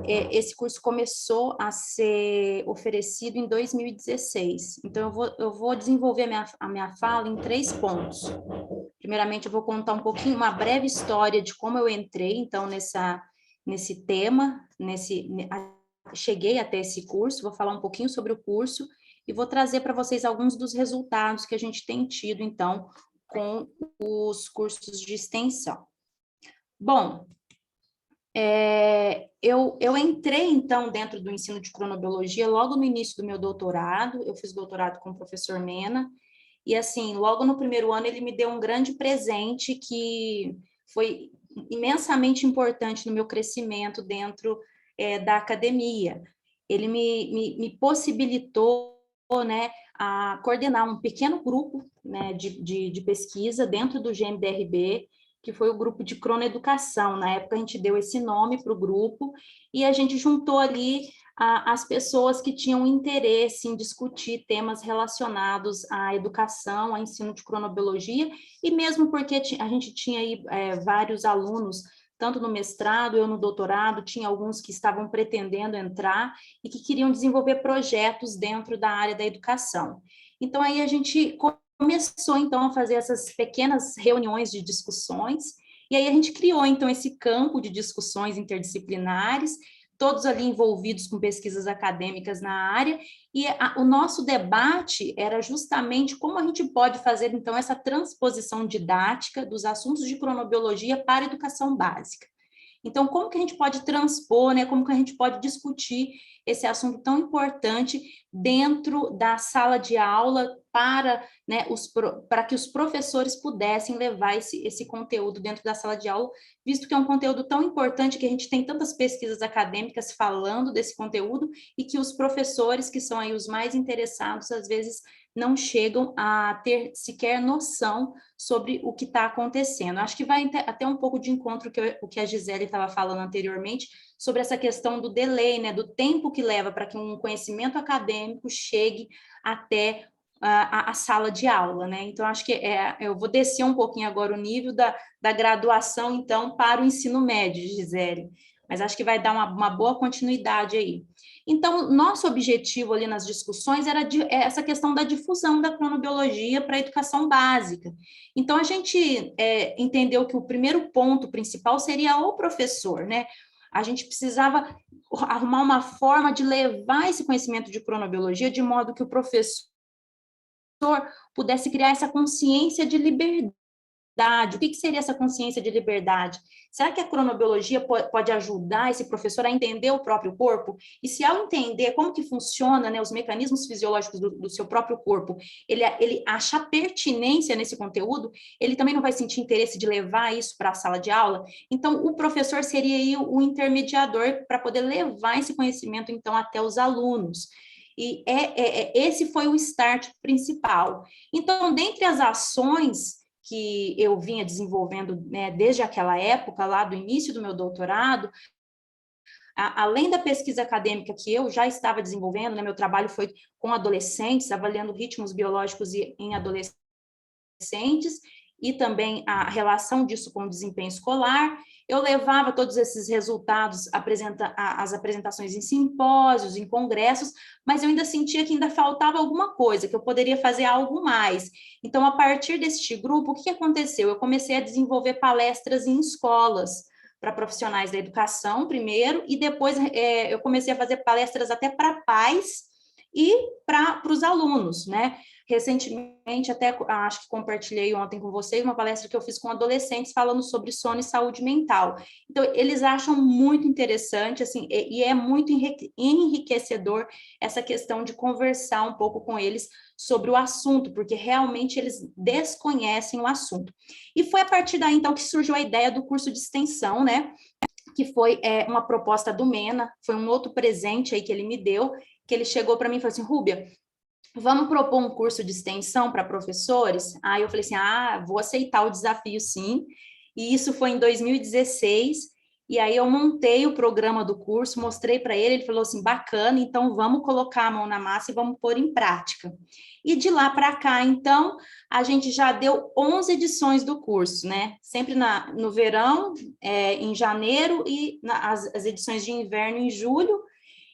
esse curso começou a ser oferecido em 2016. Então, eu vou desenvolver a minha fala em 3 pontos. Primeiramente, eu vou contar um pouquinho, uma breve história de como eu entrei, então, nesse tema, cheguei até esse curso, vou falar um pouquinho sobre o curso e vou trazer para vocês alguns dos resultados que a gente tem tido, então, com os cursos de extensão. Bom, eu entrei, então, dentro do ensino de cronobiologia logo no início do meu doutorado. Eu fiz doutorado com o professor Mena, e, assim, logo no primeiro ano ele me deu um grande presente que foi imensamente importante no meu crescimento dentro da academia. Ele me possibilitou, né, a coordenar um pequeno grupo, né, de pesquisa dentro do GMDRB, que foi o grupo de cronoeducação. Na época, a gente deu esse nome para o grupo, e a gente juntou ali as pessoas que tinham interesse em discutir temas relacionados à educação, ao ensino de cronobiologia, e mesmo porque a gente tinha aí vários alunos, tanto no mestrado, eu no doutorado, tinha alguns que estavam pretendendo entrar e que queriam desenvolver projetos dentro da área da educação. Então, aí a gente começou, então, a fazer essas pequenas reuniões de discussões, e aí a gente criou, então, esse campo de discussões interdisciplinares, todos ali envolvidos com pesquisas acadêmicas na área, e o nosso debate era justamente como a gente pode fazer, então, essa transposição didática dos assuntos de cronobiologia para a educação básica. Então, como que a gente pode transpor, né, como que a gente pode discutir esse assunto tão importante dentro da sala de aula para, né, para que os professores pudessem levar esse conteúdo dentro da sala de aula, visto que é um conteúdo tão importante, que a gente tem tantas pesquisas acadêmicas falando desse conteúdo, e que os professores, que são aí os mais interessados, às vezes não chegam a ter sequer noção sobre o que está acontecendo. Acho que vai até um pouco de encontro o que a Gisele estava falando anteriormente, sobre essa questão do delay, né, do tempo que leva para que um conhecimento acadêmico chegue até a sala de aula, né? Então, acho que eu vou descer um pouquinho agora o nível da graduação, então, para o ensino médio, Gisele, mas acho que vai dar uma boa continuidade aí. Então, nosso objetivo ali nas discussões era essa questão da difusão da cronobiologia para a educação básica. Então, a gente entendeu que o primeiro ponto principal seria o professor, né? A gente precisava arrumar uma forma de levar esse conhecimento de cronobiologia de modo que o professor pudesse criar essa consciência de liberdade. O que seria essa consciência de liberdade? Será que a cronobiologia pode ajudar esse professor a entender o próprio corpo? E se, ao entender como que funciona, né, os mecanismos fisiológicos do seu próprio corpo, ele achar pertinência nesse conteúdo, ele também não vai sentir interesse de levar isso para a sala de aula? Então, o professor seria aí o intermediador para poder levar esse conhecimento, então, até os alunos. E esse foi o start principal. Então, dentre as ações que eu vinha desenvolvendo, né, desde aquela época, lá do início do meu doutorado, além da pesquisa acadêmica que eu já estava desenvolvendo, né, meu trabalho foi com adolescentes, avaliando ritmos biológicos em adolescentes, e também a relação disso com o desempenho escolar. Eu levava todos esses resultados, as apresentações em simpósios, em congressos, mas eu ainda sentia que ainda faltava alguma coisa, que eu poderia fazer algo mais. Então, a partir deste grupo, o que aconteceu? Eu comecei a desenvolver palestras em escolas, para profissionais da educação, primeiro, e depois eu comecei a fazer palestras até para pais e para os alunos, né? Recentemente, até acho que compartilhei ontem com vocês uma palestra que eu fiz com adolescentes falando sobre sono e saúde mental. Então, eles acham muito interessante, assim, e é muito enriquecedor essa questão de conversar um pouco com eles sobre o assunto, porque realmente eles desconhecem o assunto. E foi a partir daí, então, que surgiu a ideia do curso de extensão, né? Que foi uma proposta do Mena, foi um outro presente aí que ele me deu, que ele chegou para mim e falou assim, Rúbia, vamos propor um curso de extensão para professores? Aí eu falei assim, vou aceitar o desafio sim, e isso foi em 2016, e aí eu montei o programa do curso, mostrei para ele, ele falou assim, bacana, então vamos colocar a mão na massa e vamos pôr em prática. E de lá para cá, então, a gente já deu 11 edições do curso, né? Sempre no verão, em janeiro, e as edições de inverno em julho.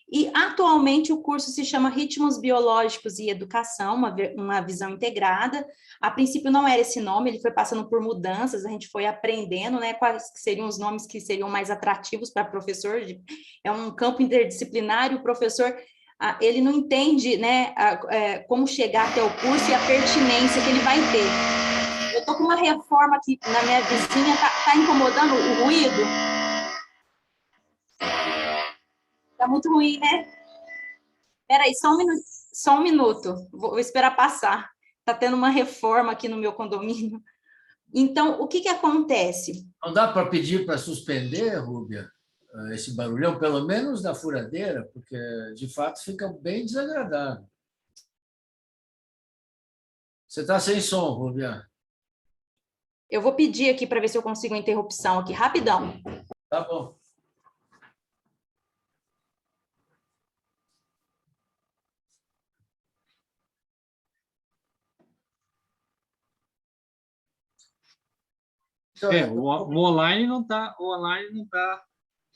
E, atualmente, o curso se chama Ritmos Biológicos e Educação, uma visão integrada. A princípio, não era esse nome, ele foi passando por mudanças, a gente foi aprendendo, né, quais seriam os nomes que seriam mais atrativos para professor. É um campo interdisciplinar e o professor, ele não entende, né, como chegar até o curso e a pertinência que ele vai ter. Eu estou com uma reforma aqui na minha vizinha, está incomodando o ruído? Tá muito ruim, né? Peraí, só um minuto. Vou esperar passar. Tá tendo uma reforma aqui no meu condomínio. Então, o que acontece? Não dá para pedir para suspender, Rúbia, esse barulhão, pelo menos da furadeira, porque, de fato, fica bem desagradável. Você está sem som, Rúbia. Eu vou pedir aqui para ver se eu consigo uma interrupção aqui, rapidão. Tá bom. O online não está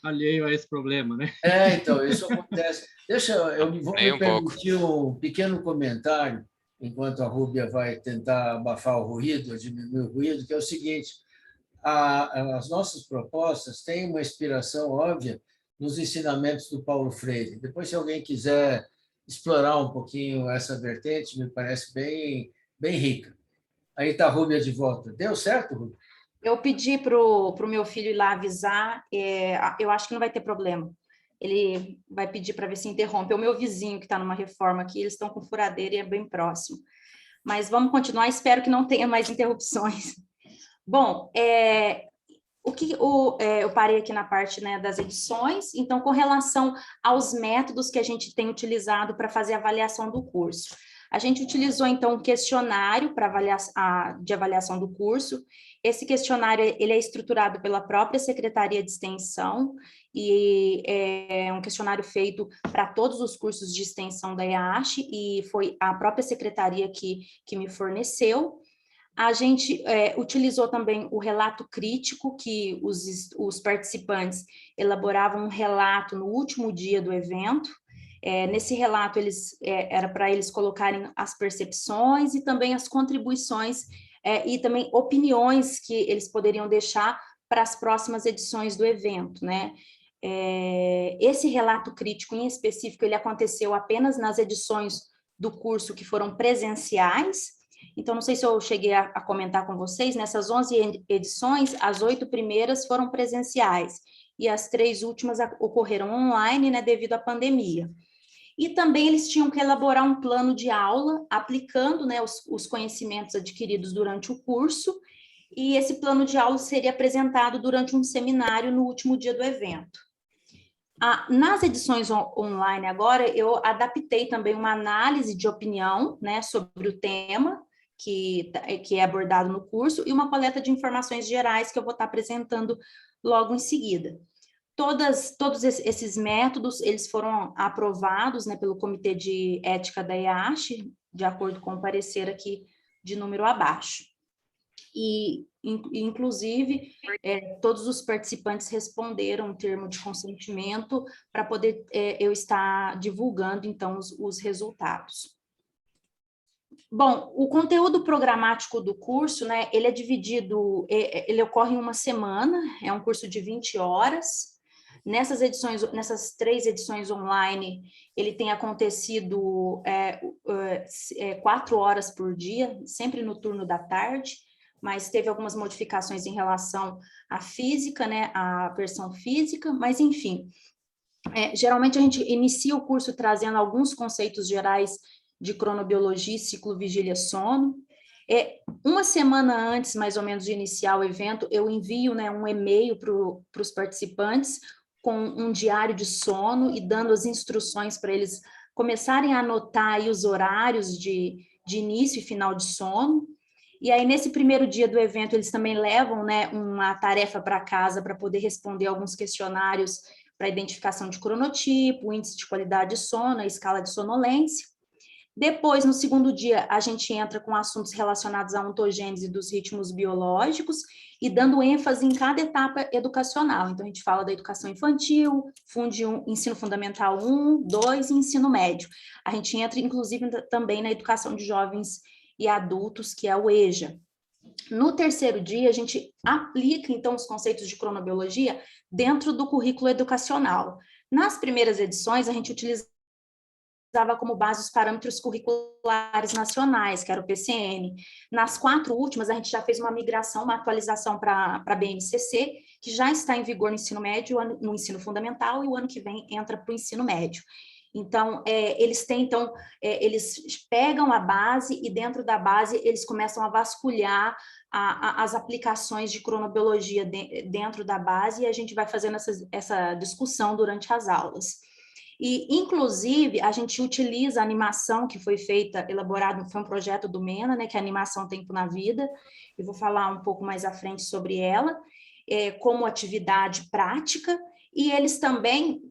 alheio a esse problema, né? Então, isso acontece. Eu vou me permitir um pequeno comentário, enquanto a Rúbia vai tentar abafar o ruído, diminuir o ruído, que é o seguinte, as nossas propostas têm uma inspiração óbvia nos ensinamentos do Paulo Freire. Depois, se alguém quiser explorar um pouquinho essa vertente, me parece bem rica. Aí está a Rúbia de volta. Deu certo, Rúbia? Eu pedi para o meu filho ir lá avisar, eu acho que não vai ter problema. Ele vai pedir para ver se interrompe. É o meu vizinho que está numa reforma aqui, eles estão com furadeira e é bem próximo. Mas vamos continuar, espero que não tenha mais interrupções. Bom, eu parei aqui na parte, né, das edições, então, com relação aos métodos que a gente tem utilizado para fazer a avaliação do curso. A gente utilizou, então, um questionário de avaliação do curso. Esse questionário ele é estruturado pela própria Secretaria de Extensão e é um questionário feito para todos os cursos de extensão da EASH e foi a própria secretaria que me forneceu. A gente utilizou também o relato crítico, que os participantes elaboravam um relato no último dia do evento. Nesse relato, era para eles colocarem as percepções e também as contribuições e também opiniões que eles poderiam deixar para as próximas edições do evento, né? Esse relato crítico em específico, ele aconteceu apenas nas edições do curso que foram presenciais. Então, não sei se eu cheguei a comentar com vocês, nessas 11 edições, as 8 primeiras foram presenciais e as 3 últimas ocorreram online, né, devido à pandemia. E também eles tinham que elaborar um plano de aula, aplicando, né, os conhecimentos adquiridos durante o curso, e esse plano de aula seria apresentado durante um seminário no último dia do evento. Nas edições online agora, eu adaptei também uma análise de opinião, né, sobre o tema que é abordado no curso, e uma coleta de informações gerais que eu vou estar apresentando logo em seguida. Todos esses métodos, eles foram aprovados, né, pelo Comitê de Ética da EASH, de acordo com o parecer aqui de número abaixo. E, inclusive, todos os participantes responderam um termo de consentimento para poder eu estar divulgando, então, os resultados. Bom, o conteúdo programático do curso, né, ele é dividido, ele ocorre em uma semana, é um curso de 20 horas, Nessas 3 edições online, ele tem acontecido 4 horas por dia, sempre no turno da tarde, mas teve algumas modificações em relação à física, né, à versão física, mas enfim, geralmente a gente inicia o curso trazendo alguns conceitos gerais de cronobiologia e ciclo vigília-sono. Uma semana antes, mais ou menos, de iniciar o evento, eu envio, né, um e-mail para os participantes com um diário de sono e dando as instruções para eles começarem a anotar aí os horários de início e final de sono. E aí, nesse primeiro dia do evento, eles também levam, né, uma tarefa para casa para poder responder alguns questionários para identificação de cronotipo, índice de qualidade de sono, a escala de sonolência. Depois, no segundo dia, a gente entra com assuntos relacionados à ontogênese dos ritmos biológicos e dando ênfase em cada etapa educacional. Então, a gente fala da educação infantil, ensino fundamental 1, 2 e ensino médio. A gente entra, inclusive, também na educação de jovens e adultos, que é o EJA. No terceiro dia, a gente aplica, então, os conceitos de cronobiologia dentro do currículo educacional. Nas primeiras edições, a gente utilizava como base os parâmetros curriculares nacionais, que era o PCN. Nas 4 últimas, a gente já fez uma migração, uma atualização para a BNCC, que já está em vigor no ensino médio, no ensino fundamental, e o ano que vem entra para o ensino médio. Então, eles pegam a base e dentro da base eles começam a vasculhar as aplicações de cronobiologia dentro da base e a gente vai fazendo essa discussão durante as aulas. E, inclusive, a gente utiliza a animação que foi elaborada, foi um projeto do MENA, né, que é a animação Tempo na Vida, eu vou falar um pouco mais à frente sobre ela, como atividade prática, e eles também,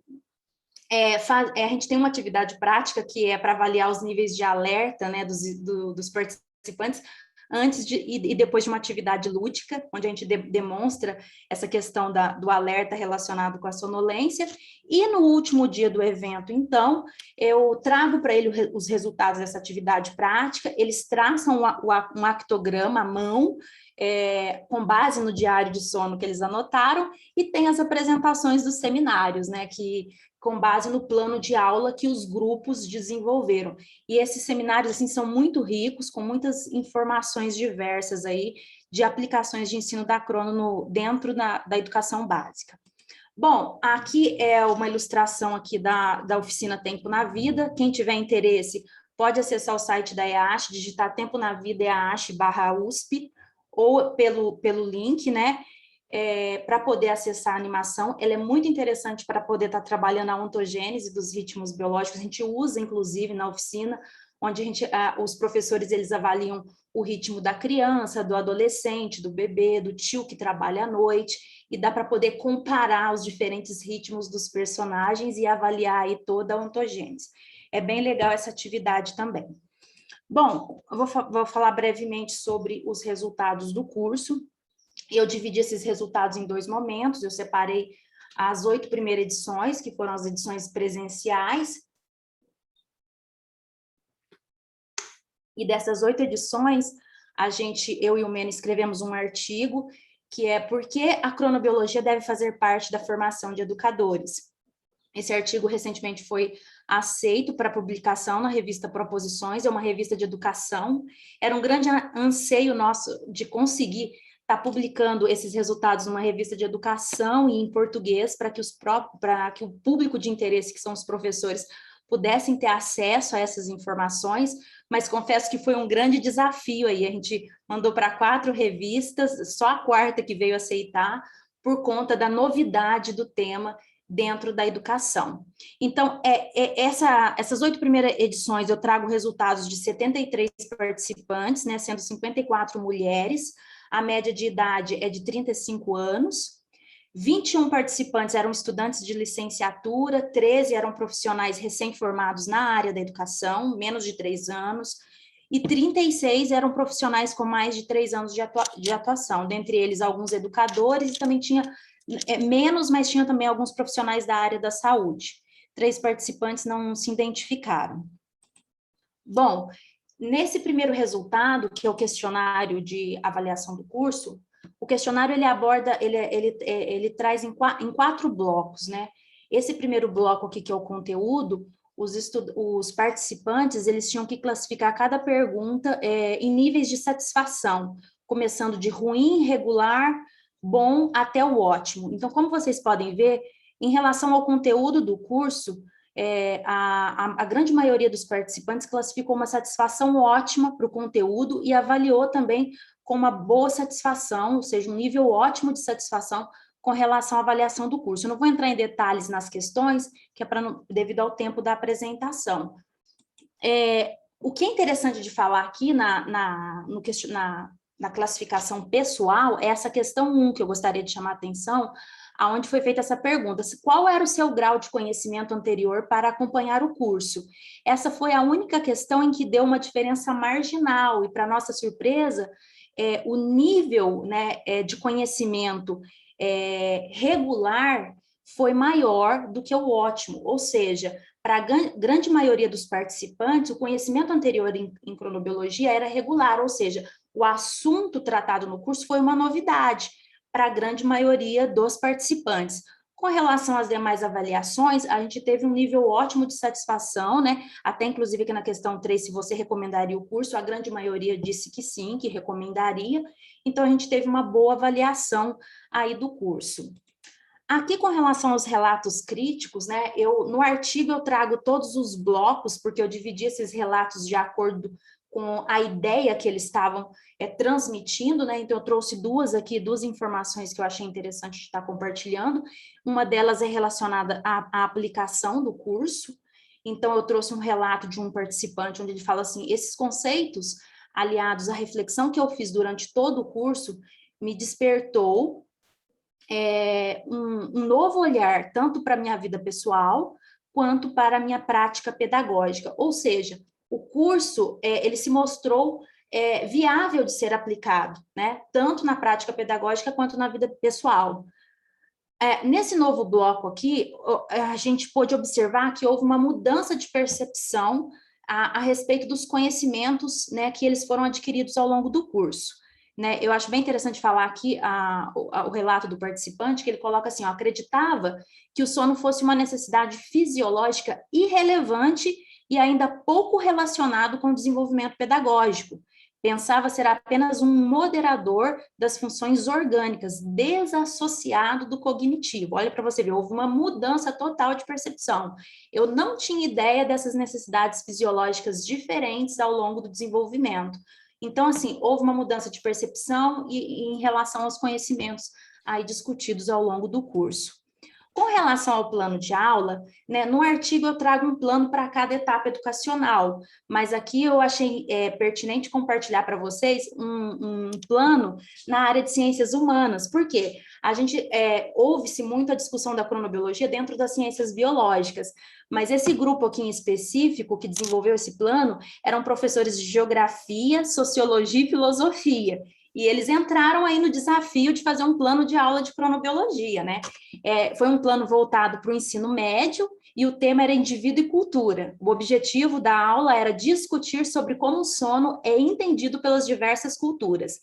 a gente tem uma atividade prática que é para avaliar os níveis de alerta, né, dos participantes, antes e depois de uma atividade lúdica, onde a gente demonstra essa questão do alerta relacionado com a sonolência, e no último dia do evento, então, eu trago para ele os resultados dessa atividade prática, eles traçam um actograma à mão, com base no diário de sono que eles anotaram, e tem as apresentações dos seminários, né, com base no plano de aula que os grupos desenvolveram. E esses seminários, assim, são muito ricos, com muitas informações diversas aí, de aplicações de ensino da crono dentro da educação básica. Bom, aqui é uma ilustração aqui da oficina Tempo na Vida. Quem tiver interesse, pode acessar o site da EASH, digitar Tempo na Vida, EASH/USP, ou pelo link, né? Para poder acessar a animação, ela é muito interessante para poder estar trabalhando a ontogênese dos ritmos biológicos. A gente usa, inclusive, na oficina, onde os professores eles avaliam o ritmo da criança, do adolescente, do bebê, do tio que trabalha à noite, e dá para poder comparar os diferentes ritmos dos personagens e avaliar aí toda a ontogênese. É bem legal essa atividade também. Bom, eu vou falar brevemente sobre os resultados do curso. Eu dividi esses resultados em 2 momentos, eu separei as 8 primeiras edições, que foram as edições presenciais, e dessas 8 edições, eu e o Mena escrevemos um artigo, que é por que a cronobiologia deve fazer parte da formação de educadores. Esse artigo recentemente foi aceito para publicação na revista Proposições, é uma revista de educação, era um grande anseio nosso de conseguir estar publicando esses resultados numa revista de educação e em português, para que o público de interesse, que são os professores, pudessem ter acesso a essas informações, mas confesso que foi um grande desafio aí, a gente mandou para 4 revistas, só a 4ª que veio aceitar, por conta da novidade do tema dentro da educação. Então, essas 8 primeiras edições, eu trago resultados de 73 participantes, né, sendo 54 mulheres, a média de idade é de 35 anos, 21 participantes eram estudantes de licenciatura, 13 eram profissionais recém-formados na área da educação, menos de 3 anos, e 36 eram profissionais com mais de 3 anos de atuação, dentre eles alguns educadores, e também tinha menos, mas tinha também alguns profissionais da área da saúde. 3 participantes não se identificaram. Bom, nesse primeiro resultado, que é o questionário de avaliação do curso, O questionário, ele aborda, ele traz em 4 blocos, né? Esse primeiro bloco aqui, que é o conteúdo, os participantes, eles tinham que classificar cada pergunta em níveis de satisfação, começando de ruim, regular, bom, até o ótimo. Então, como vocês podem ver, em relação ao conteúdo do curso, a grande maioria dos participantes classificou uma satisfação ótima para o conteúdo e avaliou também com uma boa satisfação, ou seja, um nível ótimo de satisfação com relação à avaliação do curso. Eu não vou entrar em detalhes nas questões, que é devido ao tempo da apresentação. O que é interessante de falar aqui na classificação pessoal é essa questão 1, que eu gostaria de chamar a atenção, aonde foi feita essa pergunta: qual era o seu grau de conhecimento anterior para acompanhar o curso? Essa foi a única questão em que deu uma diferença marginal, e para nossa surpresa, o nível, né, de conhecimento regular foi maior do que o ótimo, ou seja, para a grande maioria dos participantes, o conhecimento anterior em cronobiologia era regular, ou seja, o assunto tratado no curso foi uma novidade para a grande maioria dos participantes. Com relação às demais avaliações, a gente teve um nível ótimo de satisfação, né? Até inclusive aqui na questão 3, se você recomendaria o curso, a grande maioria disse que sim, que recomendaria. Então, a gente teve uma boa avaliação aí do curso. Aqui, com relação aos relatos críticos, né? No artigo eu trago todos os blocos, porque eu dividi esses relatos de acordo com a ideia que eles estavam transmitindo, né? Então, eu trouxe duas informações que eu achei interessante de estar compartilhando. Uma delas é relacionada à aplicação do curso. Então, eu trouxe um relato de um participante, onde ele fala assim: esses conceitos, aliados à reflexão que eu fiz durante todo o curso, me despertou um novo olhar, tanto para a minha vida pessoal, quanto para a minha prática pedagógica. Ou seja, o curso, ele se mostrou viável de ser aplicado, né? Tanto na prática pedagógica quanto na vida pessoal. Nesse novo bloco aqui, a gente pôde observar que houve uma mudança de percepção a respeito dos conhecimentos, né, que eles foram adquiridos ao longo do curso. Né? Eu acho bem interessante falar aqui o relato do participante, que ele coloca assim: acreditava que o sono fosse uma necessidade fisiológica irrelevante e ainda pouco relacionado com o desenvolvimento pedagógico. Pensava ser apenas um moderador das funções orgânicas, desassociado do cognitivo. Olha para você ver, houve uma mudança total de percepção. Eu não tinha ideia dessas necessidades fisiológicas diferentes ao longo do desenvolvimento. Então, assim, houve uma mudança de percepção e em relação aos conhecimentos aí discutidos ao longo do curso. Com relação ao plano de aula, né, no artigo eu trago um plano para cada etapa educacional, mas aqui eu achei pertinente compartilhar para vocês um plano na área de ciências humanas. Por quê? A gente ouve-se muito a discussão da cronobiologia dentro das ciências biológicas, mas esse grupo aqui em específico que desenvolveu esse plano eram professores de geografia, sociologia e filosofia. E eles entraram aí no desafio de fazer um plano de aula de cronobiologia, né? Foi um plano voltado para o ensino médio e o tema era indivíduo e cultura. O objetivo da aula era discutir sobre como o sono é entendido pelas diversas culturas.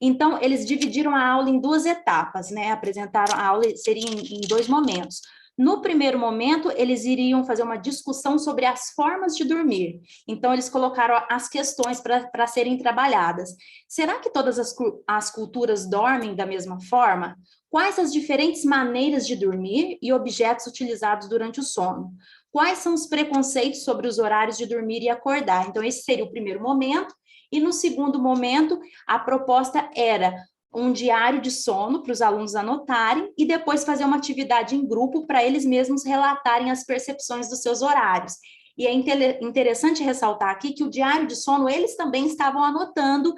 Então, eles dividiram a aula em 2 etapas, né? Apresentaram a aula, seria em 2 momentos. No primeiro momento, eles iriam fazer uma discussão sobre as formas de dormir. Então, eles colocaram as questões para serem trabalhadas. Será que todas as culturas dormem da mesma forma? Quais as diferentes maneiras de dormir e objetos utilizados durante o sono? Quais são os preconceitos sobre os horários de dormir e acordar? Então, esse seria o primeiro momento. E no segundo momento, a proposta era um diário de sono para os alunos anotarem e depois fazer uma atividade em grupo para eles mesmos relatarem as percepções dos seus horários. E é interessante ressaltar aqui que o diário de sono eles também estavam anotando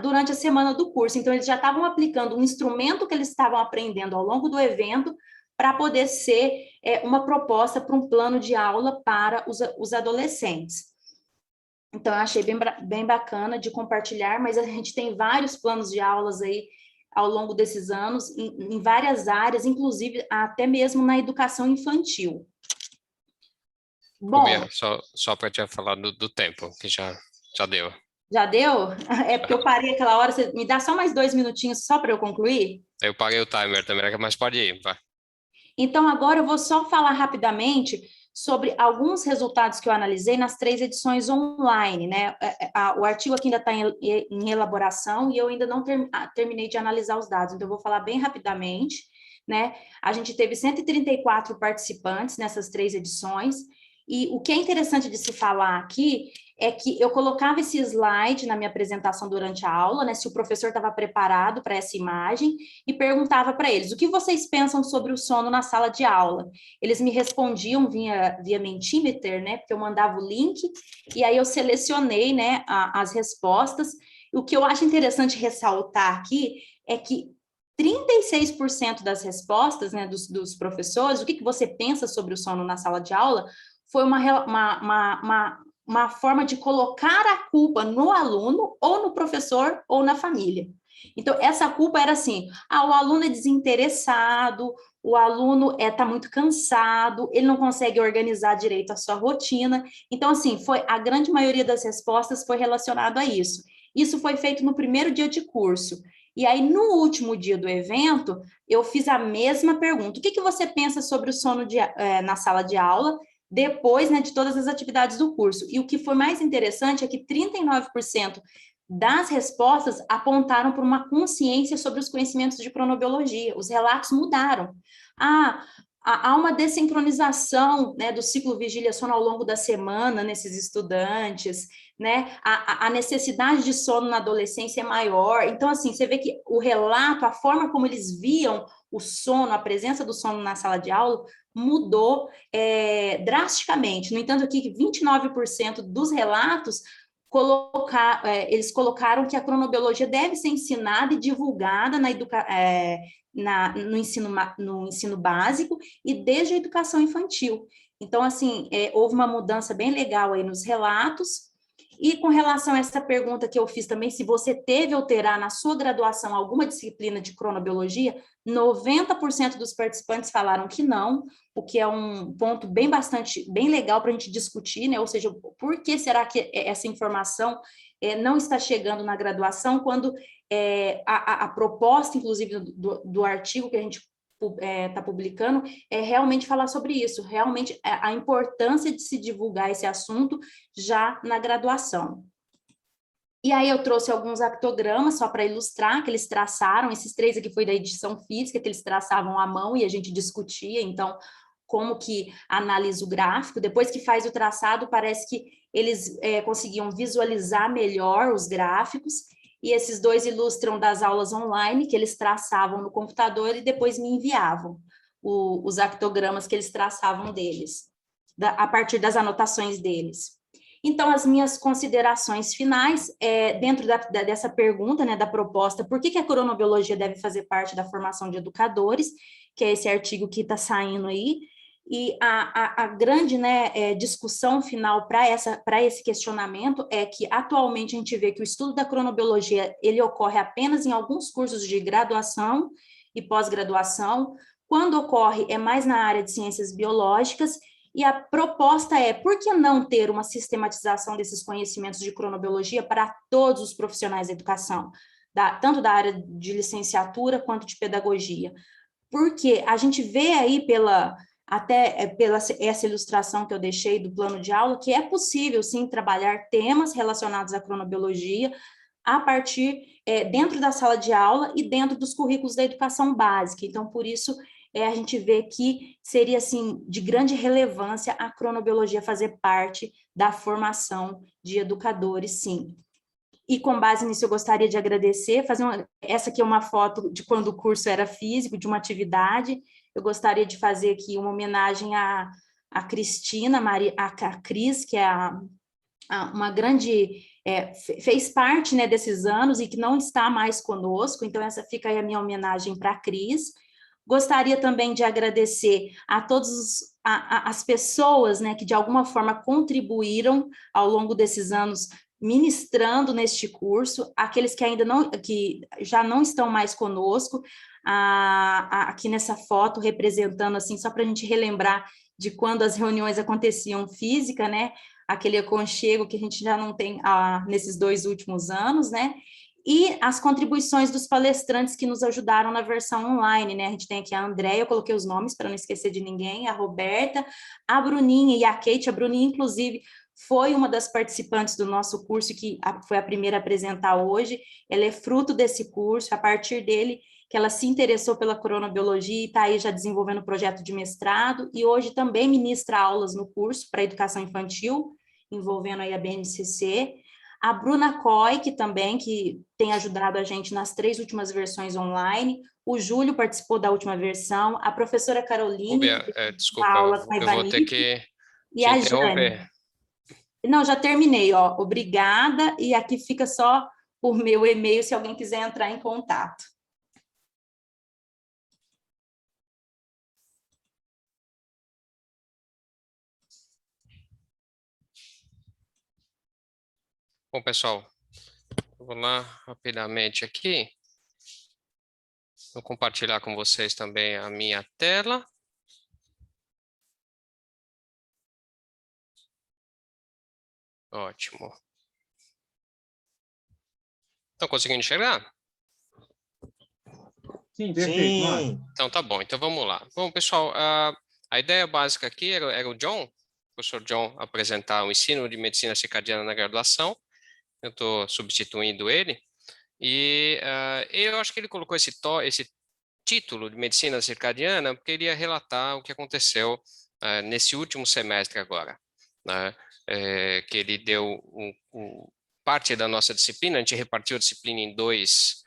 durante a semana do curso. Então, eles já estavam aplicando um instrumento que eles estavam aprendendo ao longo do evento para poder ser uma proposta para um plano de aula para os adolescentes. Então, eu achei bem bacana de compartilhar, mas a gente tem vários planos de aulas aí ao longo desses anos, em várias áreas, inclusive até mesmo na educação infantil. Bom, só para te falar do tempo, que já deu. Já deu? É porque eu parei aquela hora, você me dá só mais 2 minutinhos só para eu concluir? Eu parei o timer também, mas pode ir, vai. Então, agora eu vou só falar rapidamente sobre alguns resultados que eu analisei nas 3 edições online, né? O artigo aqui ainda está em elaboração e eu ainda não terminei de analisar os dados, então eu vou falar bem rapidamente, né? A gente teve 134 participantes nessas 3 edições, e o que é interessante de se falar aqui é que eu colocava esse slide na minha apresentação durante a aula, né, se o professor estava preparado para essa imagem, e perguntava para eles, o que vocês pensam sobre o sono na sala de aula? Eles me respondiam via Mentimeter, né, porque eu mandava o link, e aí eu selecionei, né, as respostas. O que eu acho interessante ressaltar aqui é que 36% das respostas, né, dos professores, o que você pensa sobre o sono na sala de aula, foi uma forma de colocar a culpa no aluno, ou no professor, ou na família. Então, essa culpa era assim, o aluno é desinteressado, o aluno está muito cansado, ele não consegue organizar direito a sua rotina. Então, assim, a grande maioria das respostas foi relacionado a isso. Isso foi feito no primeiro dia de curso. E aí, no último dia do evento, eu fiz a mesma pergunta. O que você pensa sobre o sono na sala de aula, depois, né, de todas as atividades do curso? E o que foi mais interessante é que 39% das respostas apontaram para uma consciência sobre os conhecimentos de cronobiologia. Os relatos mudaram. Há uma dessincronização, né, do ciclo vigília-sono ao longo da semana nesses estudantes, né? A necessidade de sono na adolescência é maior. Então, assim, você vê que o relato, a forma como eles viam o sono, a presença do sono na sala de aula, mudou drasticamente. No entanto, aqui 29% dos relatos eles colocaram que a cronobiologia deve ser ensinada e divulgada no ensino básico e desde a educação infantil. Então, assim, houve uma mudança bem legal aí nos relatos. E com relação a essa pergunta que eu fiz também, se você teve ou terá na sua graduação alguma disciplina de cronobiologia, 90% dos participantes falaram que não, o que é um ponto bem legal para a gente discutir, né? Ou seja, por que será que essa informação não está chegando na graduação, quando a proposta, inclusive, do artigo que a gente está publicando, é realmente falar sobre isso, realmente a importância de se divulgar esse assunto já na graduação. E aí eu trouxe alguns actogramas só para ilustrar, que eles traçaram, esses 3 aqui foi da edição física, que eles traçavam à mão e a gente discutia, então, como que analisa o gráfico. Depois que faz o traçado, parece que eles conseguiam visualizar melhor os gráficos. E esses 2 ilustram das aulas online, que eles traçavam no computador e depois me enviavam os actogramas que eles traçavam deles, a partir das anotações deles. Então, as minhas considerações finais, dentro dessa pergunta, né, da proposta, por que a cronobiologia deve fazer parte da formação de educadores, que é esse artigo que está saindo aí, e a grande, né, discussão final para esse questionamento é que, atualmente, a gente vê que o estudo da cronobiologia ele ocorre apenas em alguns cursos de graduação e pós-graduação. Quando ocorre, é mais na área de ciências biológicas, e a proposta por que não ter uma sistematização desses conhecimentos de cronobiologia para todos os profissionais da educação, tanto da área de licenciatura quanto de pedagogia? Porque a gente vê aí pela essa ilustração que eu deixei do plano de aula, que é possível, sim, trabalhar temas relacionados à cronobiologia a partir dentro da sala de aula e dentro dos currículos da educação básica. Então, por isso, a gente vê que seria, assim, de grande relevância a cronobiologia fazer parte da formação de educadores, sim. E com base nisso, eu gostaria de agradecer, essa aqui é uma foto de quando o curso era físico, de uma atividade. Eu gostaria de fazer aqui uma homenagem à Cristina, a Cris, que é uma grande, fez parte, né, desses anos e que não está mais conosco, então essa fica aí a minha homenagem para a Cris. Gostaria também de agradecer a todas as pessoas, né, que de alguma forma contribuíram ao longo desses anos ministrando neste curso, aqueles que já não estão mais conosco, aqui nessa foto representando, assim, só para a gente relembrar de quando as reuniões aconteciam física, né, aquele aconchego que a gente já não tem nesses 2 últimos anos, né? E as contribuições dos palestrantes que nos ajudaram na versão online, né? A gente tem aqui a Andréia, eu coloquei os nomes para não esquecer de ninguém, a Roberta, a Bruninha e a Kate. A Bruninha, inclusive, foi uma das participantes do nosso curso, que foi a primeira a apresentar hoje. Ela é fruto desse curso, a partir dele que ela se interessou pela cronobiologia e está aí já desenvolvendo o projeto de mestrado, e hoje também ministra aulas no curso para educação infantil, envolvendo aí a BNCC. A Bruna Coy, que tem ajudado a gente nas 3 últimas versões online. O Júlio participou da última versão. A professora Caroline, desculpa, aula com a eu vou ter que e te a interromper. Jane. Não, já terminei, ó. Obrigada. E aqui fica só por meu e-mail, se alguém quiser entrar em contato. Bom, pessoal, eu vou lá rapidamente aqui. Vou compartilhar com vocês também a minha tela. Ótimo. Estão conseguindo enxergar? Sim, perfeito, Mário. Então tá bom, então vamos lá. Bom, pessoal, a ideia básica aqui era o John, o professor John, apresentar o ensino de medicina circadiana na graduação. Eu estou substituindo ele. E eu acho que ele colocou esse título de medicina circadiana porque ele ia relatar o que aconteceu nesse último semestre agora, né? Que ele deu parte da nossa disciplina. A gente repartiu a disciplina em dois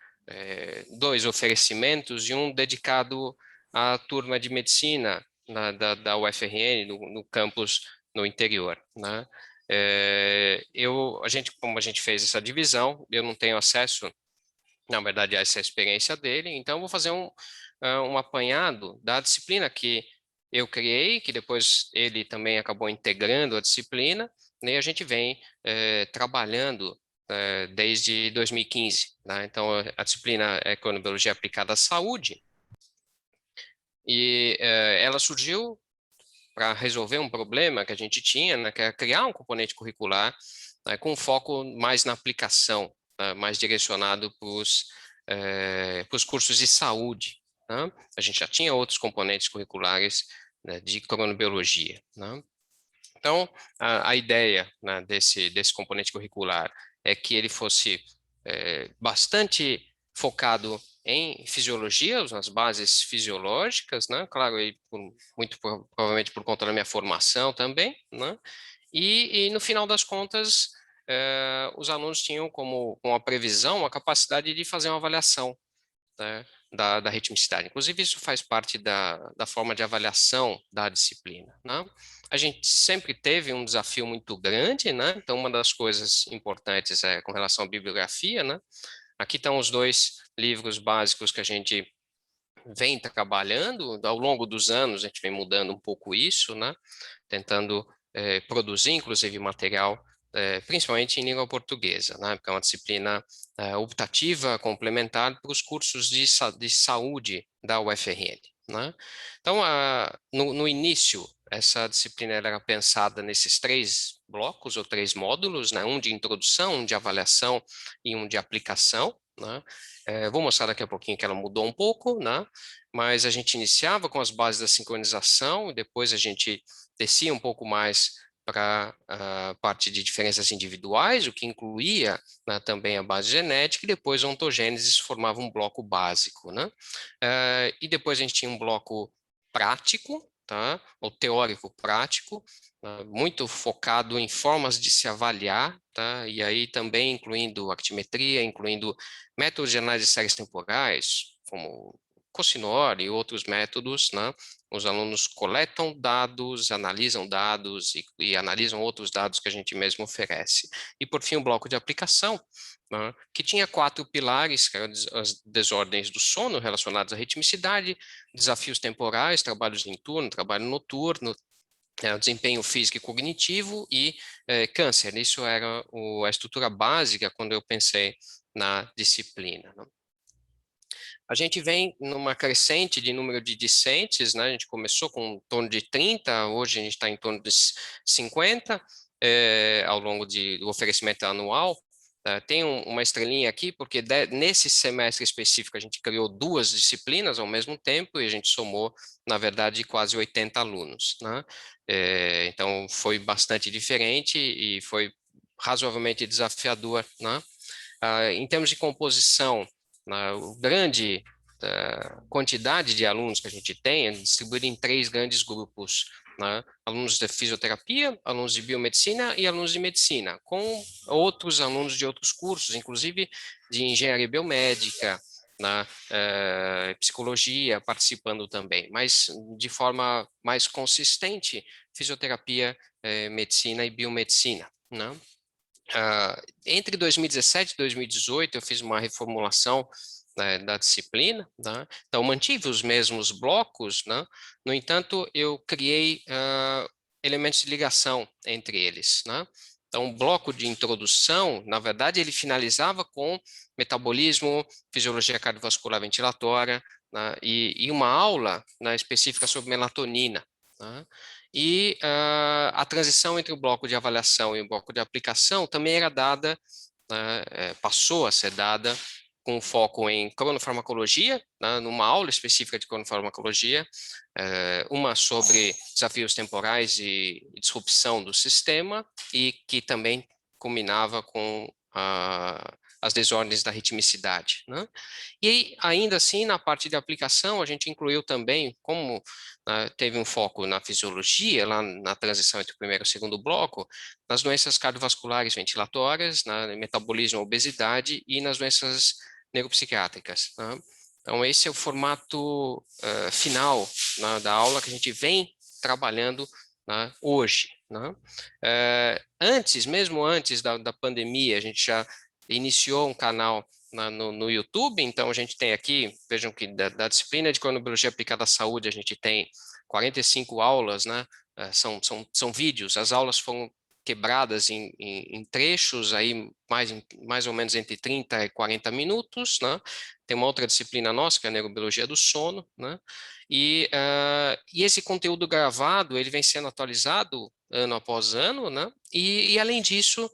oferecimentos, e um dedicado à turma de medicina da UFRN, no campus no interior, né? Como a gente fez essa divisão, eu não tenho acesso, na verdade, a essa experiência dele, então eu vou fazer um apanhado da disciplina que eu criei, que depois ele também acabou integrando a disciplina, né, e a gente vem trabalhando desde 2015, né? Então, a disciplina é cronobiologia aplicada à saúde, e ela surgiu para resolver um problema que a gente tinha, né, que é criar um componente curricular, né, com foco mais na aplicação, né, mais direcionado para os cursos de saúde, né? A gente já tinha outros componentes curriculares, né, de cronobiologia, né? Então, a ideia, né, desse componente curricular é que ele fosse bastante focado em fisiologia, nas bases fisiológicas, né? Claro, muito provavelmente por conta da minha formação também, né? E no final das contas, os alunos tinham como a previsão a capacidade de fazer uma avaliação, né, da ritmicidade. Inclusive, isso faz parte da forma de avaliação da disciplina, né? A gente sempre teve um desafio muito grande, né? Então, uma das coisas importantes é com relação à bibliografia, né? Aqui estão os 2 livros básicos que a gente vem trabalhando. Ao longo dos anos, a gente vem mudando um pouco isso, né? Tentando produzir, inclusive, material principalmente em língua portuguesa, né? Porque é uma disciplina optativa, complementar para os cursos de saúde da UFRN, né? Então, no início, essa disciplina era pensada nesses 3 blocos ou 3 módulos, né? Um de introdução, um de avaliação e um de aplicação, né? Vou mostrar daqui a pouquinho que ela mudou um pouco, né? Mas a gente iniciava com as bases da sincronização, e depois a gente descia um pouco mais para a parte de diferenças individuais, o que incluía, né, também a base genética, e depois a ontogênese formava um bloco básico, né? E depois a gente tinha um bloco prático, tá? Ou teórico prático, muito focado em formas de se avaliar, tá? E aí também incluindo actimetria, incluindo métodos de análise de séries temporais, como Cosinor e outros métodos, né? Os alunos coletam dados, analisam dados e analisam outros dados que a gente mesmo oferece. E, por fim, um bloco de aplicação, né, que tinha 4 pilares, que eram as desordens do sono relacionadas à ritmicidade, desafios temporais, trabalhos em turno, trabalho noturno, o desempenho físico e cognitivo e câncer. Isso era a estrutura básica quando eu pensei na disciplina, né? A gente vem numa crescente de número de discentes, né? A gente começou com em torno de 30, hoje a gente está em torno de 50, ao longo do oferecimento anual. Tem uma estrelinha aqui, porque nesse semestre específico a gente criou 2 disciplinas ao mesmo tempo e a gente somou, na verdade, quase 80 alunos, né? Então, foi bastante diferente e foi razoavelmente desafiador, né? Em termos de composição, o grande quantidade de alunos que a gente tem é distribuído em 3 grandes grupos, né? Alunos de fisioterapia, alunos de biomedicina e alunos de medicina, com outros alunos de outros cursos, inclusive de engenharia biomédica, né? Psicologia participando também, mas de forma mais consistente, fisioterapia, medicina e biomedicina, né? Entre 2017 e 2018, eu fiz uma reformulação, né, da disciplina, né? Então, mantive os mesmos blocos, né? No entanto, eu criei elementos de ligação entre eles, né? Então, o bloco de introdução, na verdade, ele finalizava com metabolismo, fisiologia cardiovascular ventilatória, né? E uma aula, né, específica sobre melatonina, né? E a transição entre o bloco de avaliação e o bloco de aplicação também era dada, né, passou a ser dada com foco em cronofarmacologia, né, numa aula específica de cronofarmacologia, uma sobre desafios temporais e disrupção do sistema, e que também culminava com as desordens da ritmicidade, né? E ainda assim, na parte de aplicação, a gente incluiu também, como teve um foco na fisiologia, lá na transição entre o primeiro e o segundo bloco, nas doenças cardiovasculares ventilatórias, na metabolismo, obesidade e nas doenças neuropsiquiátricas, né? Então, esse é o formato final, né, da aula que a gente vem trabalhando, né, hoje, né? Mesmo antes da pandemia, a gente já iniciou um canal no YouTube. Então a gente tem aqui, vejam que da disciplina de cronobiologia aplicada à saúde, a gente tem 45 aulas, né? São vídeos, as aulas foram quebradas em trechos, aí mais ou menos entre 30 e 40 minutos, né? Tem uma outra disciplina nossa, que é a neurobiologia do sono, né? E esse conteúdo gravado, ele vem sendo atualizado ano após ano, né? E além disso,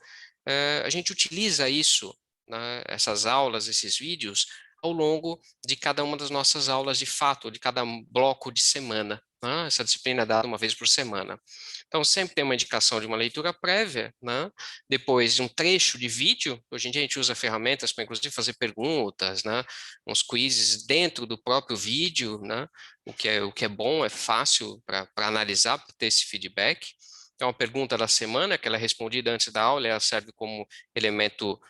a gente utiliza isso, né, essas aulas, esses vídeos, ao longo de cada uma das nossas aulas de fato, de cada bloco de semana, né? Essa disciplina é dada uma vez por semana. Então, sempre tem uma indicação de uma leitura prévia, né? Depois um trecho de vídeo. Hoje em dia a gente usa ferramentas para, inclusive, fazer perguntas, né? Uns quizzes dentro do próprio vídeo, né? O que é bom, é fácil para analisar, para ter esse feedback. Então, a pergunta da semana, que ela é respondida antes da aula, ela serve como elemento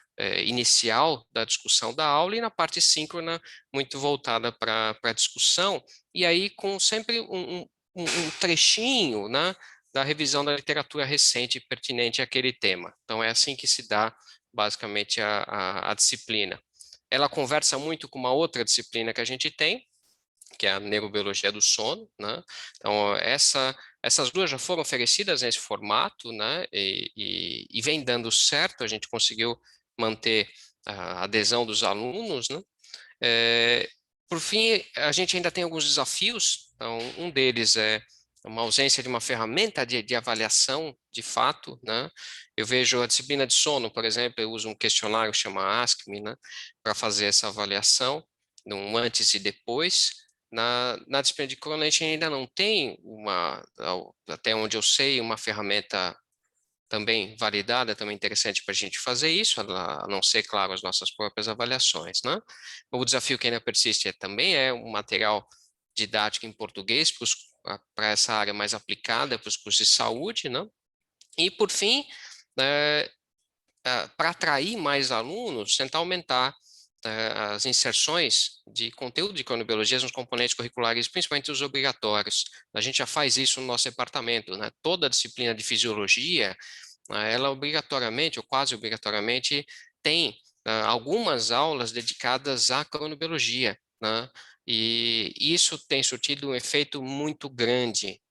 inicial da discussão da aula, e na parte síncrona, muito voltada para a discussão, e aí com sempre um trechinho, né, da revisão da literatura recente pertinente àquele tema. Então, é assim que se dá, basicamente, a disciplina. Ela conversa muito com uma outra disciplina que a gente tem, que é a neurobiologia do sono, né? Então, essas duas já foram oferecidas nesse formato, né? E vem dando certo, a gente conseguiu manter a adesão dos alunos, né? Por fim, a gente ainda tem alguns desafios. Então, um deles é uma ausência de uma ferramenta de avaliação de fato, né? Eu vejo a disciplina de sono, por exemplo, eu uso um questionário que chama Ask-Me, né? Para fazer essa avaliação, um antes e depois. Na disciplina de crono, a gente ainda não tem até onde eu sei, uma ferramenta também validada, também interessante para a gente fazer isso, a não ser, claro, as nossas próprias avaliações, né? O desafio que ainda persiste também é um material didático em português para essa área mais aplicada, para os cursos de saúde, né? E, por fim, para atrair mais alunos, tentar aumentar as inserções de conteúdo de cronobiologia nos componentes curriculares, principalmente os obrigatórios. A gente já faz isso no nosso departamento, né? Toda a disciplina de fisiologia, ela obrigatoriamente, ou quase obrigatoriamente, tem algumas aulas dedicadas à cronobiologia, né? E isso tem surtido um efeito muito grande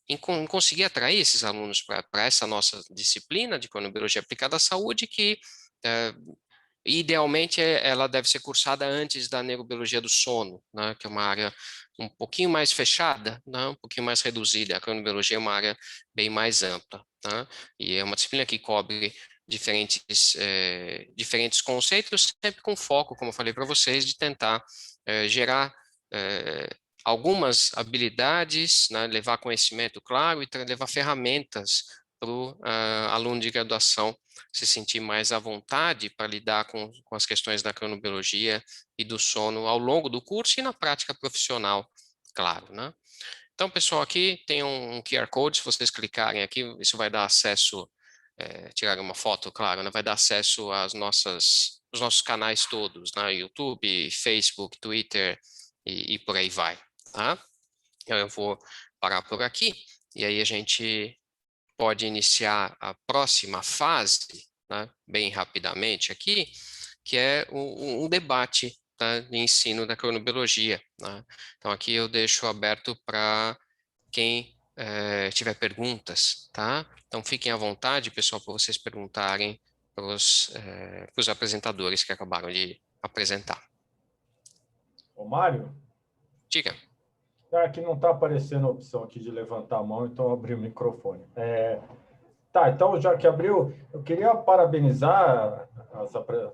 em conseguir atrair esses alunos para essa nossa disciplina de cronobiologia aplicada à saúde, que idealmente ela deve ser cursada antes da neurobiologia do sono, né, que é uma área um pouquinho mais fechada, né? Um pouquinho mais reduzida. A cronobiologia é uma área bem mais ampla, tá? E é uma disciplina que cobre diferentes conceitos, sempre com foco, como eu falei para vocês, de tentar gerar algumas habilidades, né? Levar conhecimento claro e levar ferramentas para o aluno de graduação se sentir mais à vontade para lidar com as questões da cronobiologia e do sono ao longo do curso e na prática profissional, claro, né? Então, pessoal, aqui tem um QR Code, se vocês clicarem aqui, isso vai dar acesso, tirar uma foto, claro, né? Vai dar acesso os nossos canais todos, né? YouTube, Facebook, Twitter e por aí vai, tá? Então, eu vou parar por aqui e aí a gente pode iniciar a próxima fase, né, bem rapidamente aqui, que é um debate, tá, de ensino da cronobiologia, né? Então, aqui eu deixo aberto para quem tiver perguntas, tá? Então, fiquem à vontade, pessoal, para vocês perguntarem para os apresentadores que acabaram de apresentar. Ô, Mário? Diga. Aqui não está aparecendo a opção aqui de levantar a mão, então eu abri o microfone. Tá, então, já que abriu, eu queria parabenizar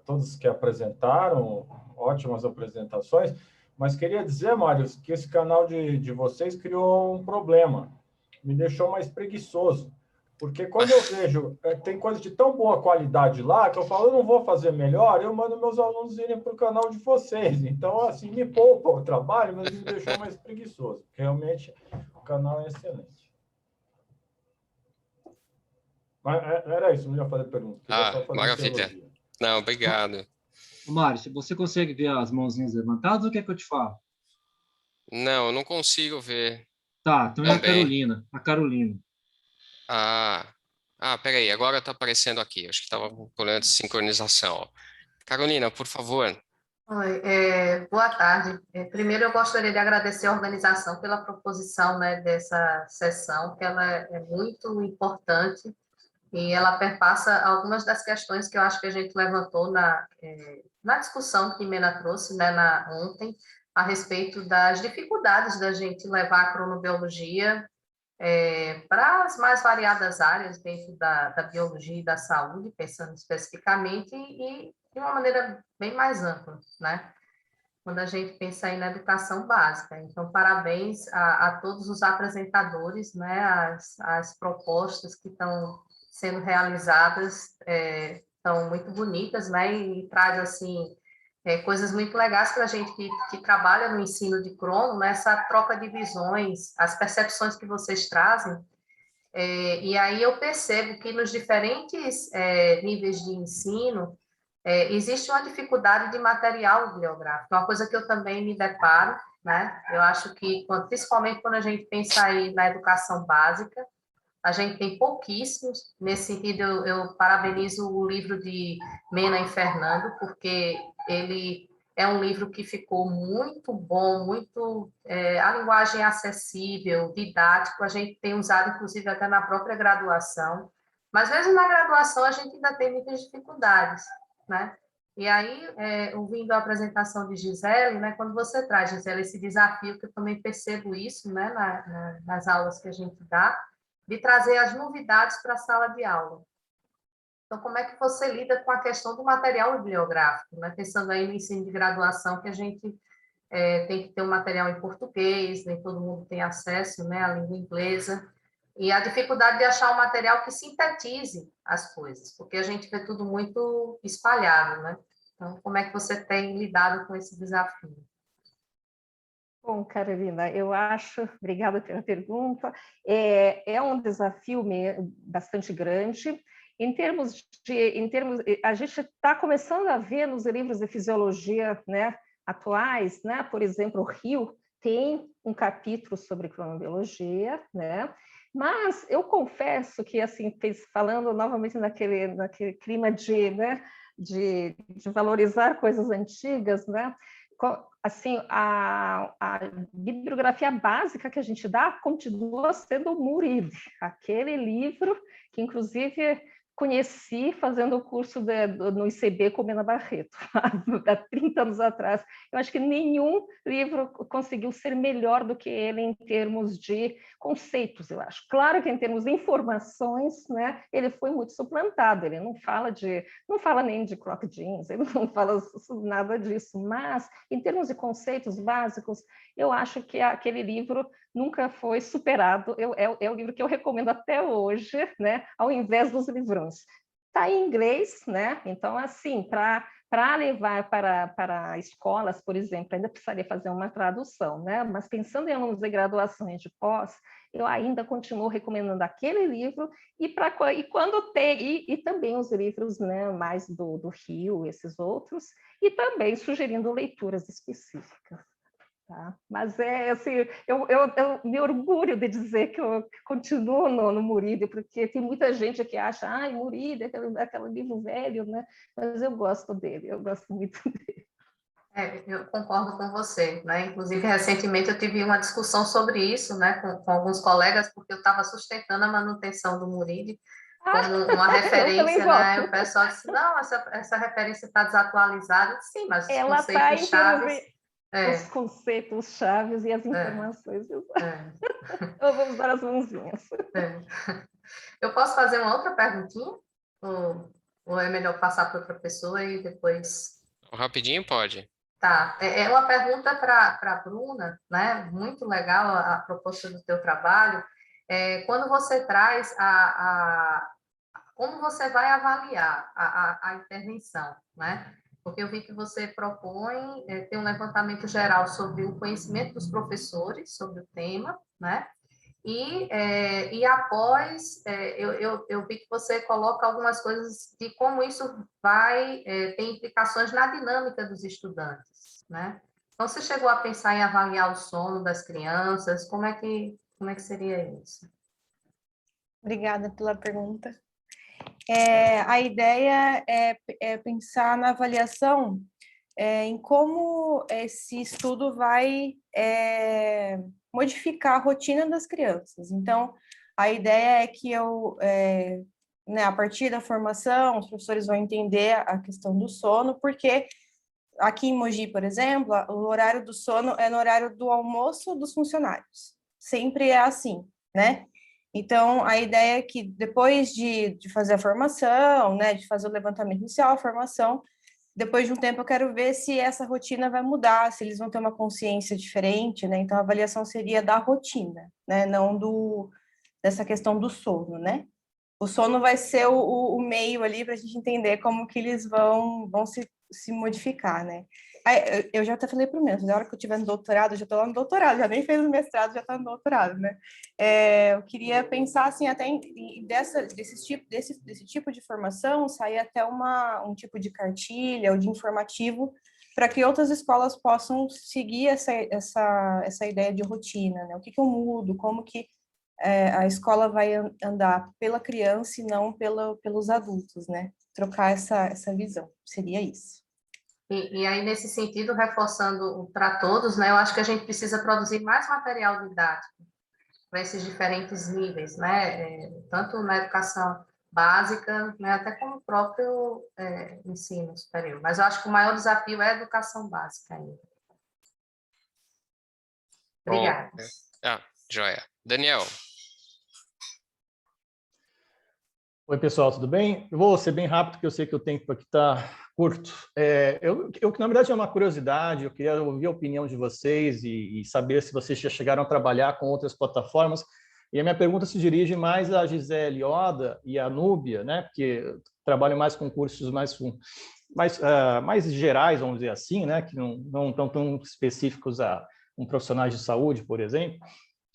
todos que apresentaram, ótimas apresentações, mas queria dizer, Mário, que esse canal de vocês criou um problema, me deixou mais preguiçoso, porque quando eu vejo, tem coisa de tão boa qualidade lá, que eu falo, eu não vou fazer melhor, eu mando meus alunos irem para o canal de vocês. Então, assim, me poupa o trabalho, mas me deixou mais preguiçoso. Realmente, o canal é excelente. Mas era isso, não ia fazer pergunta. Maravilha. Não, obrigado. Mário, se você consegue ver as mãozinhas levantadas, o que é que eu te falo? Não, eu não consigo ver. Tá, então é a Carolina. A Carolina. Peraí, agora está aparecendo aqui. Acho que estava com problema de sincronização. Carolina, por favor. Oi, boa tarde. Primeiro, eu gostaria de agradecer a organização pela proposição, né, dessa sessão, que ela é muito importante e ela perpassa algumas das questões que eu acho que a gente levantou na discussão que Mena trouxe, né, ontem, a respeito das dificuldades da gente levar a cronobiologia para as mais variadas áreas dentro da biologia e da saúde, pensando especificamente, e de uma maneira bem mais ampla, né? Quando a gente pensa aí na educação básica. Então, parabéns a todos os apresentadores, né? As propostas que estão sendo realizadas são muito bonitas, né? E traz, assim, coisas muito legais para a gente que trabalha no ensino de crono, né? Essa troca de visões, as percepções que vocês trazem. E aí eu percebo que nos diferentes níveis de ensino, existe uma dificuldade de material bibliográfico, uma coisa que eu também me deparo, né? Eu acho que, principalmente quando a gente pensa aí na educação básica, a gente tem pouquíssimos. Nesse sentido, eu parabenizo o livro de Mena e Fernando, porque ele é um livro que ficou muito bom, muito a linguagem acessível, didático, a gente tem usado, inclusive, até na própria graduação, mas mesmo na graduação a gente ainda tem muitas dificuldades, né? E aí, ouvindo a apresentação de Gisele, né, quando você traz, Gisele, esse desafio, que eu também percebo isso, né, nas aulas que a gente dá, de trazer as novidades para a sala de aula. Então, como é que você lida com a questão do material bibliográfico, né? Pensando aí no ensino de graduação, que a gente tem que ter um material em português, nem todo mundo tem acesso, né, à língua inglesa, e a dificuldade de achar um material que sintetize as coisas, porque a gente vê tudo muito espalhado, né? Então, como é que você tem lidado com esse desafio? Bom, Carolina, obrigada pela pergunta, é um desafio bastante grande. A gente está começando a ver nos livros de fisiologia, né, atuais, né, por exemplo, o Rio tem um capítulo sobre cronobiologia, né, mas eu confesso que, assim, falando novamente naquele clima de valorizar coisas antigas, né, assim, a bibliografia básica que a gente dá continua sendo o Muride, aquele livro que, inclusive, conheci fazendo o curso no ICB com Mena Barreto, há 30 anos atrás. Eu acho que nenhum livro conseguiu ser melhor do que ele em termos de conceitos, eu acho. Claro que em termos de informações, né, ele foi muito suplantado, ele não fala nem de croc jeans, ele não fala nada disso, mas em termos de conceitos básicos, eu acho que aquele livro nunca foi superado. É o livro que eu recomendo até hoje, né, ao invés dos livrões. Está em inglês, né? Então, assim, para levar para escolas, por exemplo, ainda precisaria fazer uma tradução, né? Mas pensando em alunos de graduação e de pós, eu ainda continuo recomendando aquele livro e quando tem e também os livros, né, mais do Rio, esses outros, e também sugerindo leituras específicas. Tá? Mas assim, eu me orgulho de dizer que eu continuo no Muridi, porque tem muita gente que acha, Muridi, aquele livro velho, né? Mas eu gosto dele, eu gosto muito dele. Eu concordo com você, né? Inclusive, recentemente eu tive uma discussão sobre isso, né, com alguns colegas, porque eu estava sustentando a manutenção do Muridi como uma referência, né? O pessoal disse, não, essa referência está desatualizada. Sim, mas os conceitos chaves... Os conceitos chaves e as informações. Eu vou usar as mãozinhas. Eu posso fazer uma outra perguntinha? Ou é melhor passar para outra pessoa e depois... Rapidinho pode. Tá. É uma pergunta para a Bruna, né? Muito legal a proposta do teu trabalho. Quando você traz como você vai avaliar a intervenção, né? Porque eu vi que você propõe ter um levantamento geral sobre o conhecimento dos professores sobre o tema, né? E após, eu vi que você coloca algumas coisas de como isso vai ter implicações na dinâmica dos estudantes, né? Então, você chegou a pensar em avaliar o sono das crianças? Como é que seria isso? Obrigada pela pergunta. A ideia é pensar na avaliação em como esse estudo vai modificar a rotina das crianças. Então, a ideia é que a partir da formação, os professores vão entender a questão do sono, porque aqui em Mogi, por exemplo, o horário do sono é no horário do almoço dos funcionários. Sempre é assim, né? Então, a ideia é que depois de fazer a formação, né, de fazer o levantamento inicial, a formação, depois de um tempo eu quero ver se essa rotina vai mudar, se eles vão ter uma consciência diferente, né? Então, a avaliação seria da rotina, né? Não dessa questão do sono, né? O sono vai ser o meio ali para a gente entender como que eles vão se modificar, né? Eu já até falei para o mesmo, na hora que eu estiver no doutorado, eu já estou lá no doutorado, já nem fez o mestrado, já está no doutorado, né? Eu queria pensar, assim, até desse tipo de formação, sair até um tipo de cartilha ou de informativo para que outras escolas possam seguir essa ideia de rotina, né? O que eu mudo, como que a escola vai andar pela criança e não pelos adultos, né? Trocar essa visão, seria isso. E aí, nesse sentido, reforçando para todos, né, eu acho que a gente precisa produzir mais material didático para esses diferentes níveis, né, tanto na educação básica, né, até como o próprio ensino superior. Mas eu acho que o maior desafio é a educação básica ainda. Obrigada. Joia. Daniel. Oi, pessoal, tudo bem? Eu vou ser bem rápido, porque eu sei que o tempo aqui está curto. Na verdade, é uma curiosidade, eu queria ouvir a opinião de vocês e saber se vocês já chegaram a trabalhar com outras plataformas. E a minha pergunta se dirige mais à Gisele Oda e à Núbia, né? Porque eu trabalho mais com cursos mais gerais, vamos dizer assim, né? Que não estão tão específicos a profissionais de saúde, por exemplo.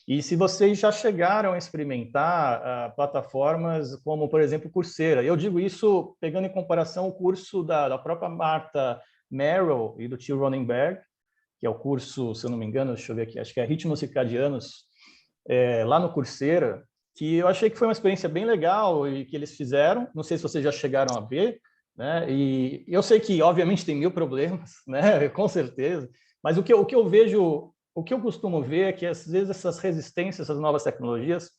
E se vocês já chegaram a experimentar plataformas como, por exemplo, Coursera. Eu digo isso pegando em comparação o curso da própria Martha Merrill e do tio Ronenberg, que é o curso, se eu não me engano, deixa eu ver aqui, acho que é Ritmos Circadianos, lá no Coursera, que eu achei que foi uma experiência bem legal e que eles fizeram. Não sei se vocês já chegaram a ver, né? E eu sei que, obviamente, tem 1000 problemas, né? Com certeza, mas o que eu vejo... O que eu costumo ver é que, às vezes, essas resistências, essas novas tecnologias,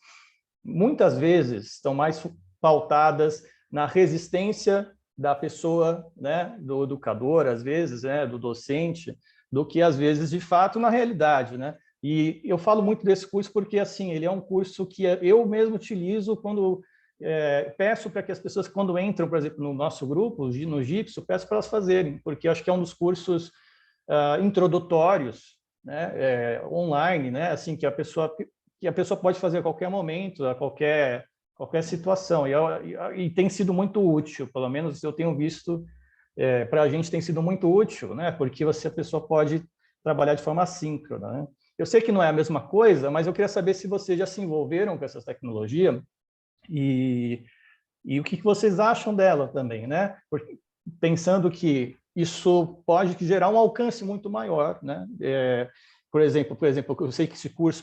muitas vezes estão mais pautadas na resistência da pessoa, né, do educador, às vezes, né, do docente, do que, às vezes, de fato, na realidade, né? E eu falo muito desse curso porque, assim, ele é um curso que eu mesmo utilizo quando peço para que as pessoas, quando entram, por exemplo, no nosso grupo, no Gipso, peço para elas fazerem, porque eu acho que é um dos cursos introdutórios, né, online, né, assim, que a pessoa pode fazer a qualquer momento, a qualquer situação, e tem sido muito útil, pelo menos eu tenho visto, para a gente tem sido muito útil, né, porque a pessoa pode trabalhar de forma assíncrona, né? Eu sei que não é a mesma coisa, mas eu queria saber se vocês já se envolveram com essa tecnologia e o que vocês acham dela também, né? Porque, pensando que isso pode gerar um alcance muito maior, né? Por exemplo, eu sei que esse curso,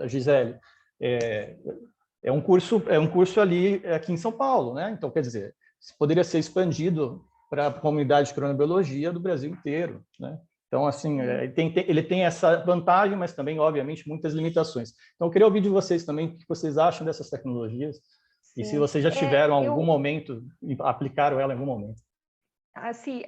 Gisele, é um curso ali aqui em São Paulo, né? Então, quer dizer, poderia ser expandido para a comunidade de cronobiologia do Brasil inteiro, né? Então, assim, ele tem essa vantagem, mas também, obviamente, muitas limitações. Então, eu queria ouvir de vocês também o que vocês acham dessas tecnologias. Sim. E se vocês já tiveram algum momento, aplicaram ela em algum momento. Assim,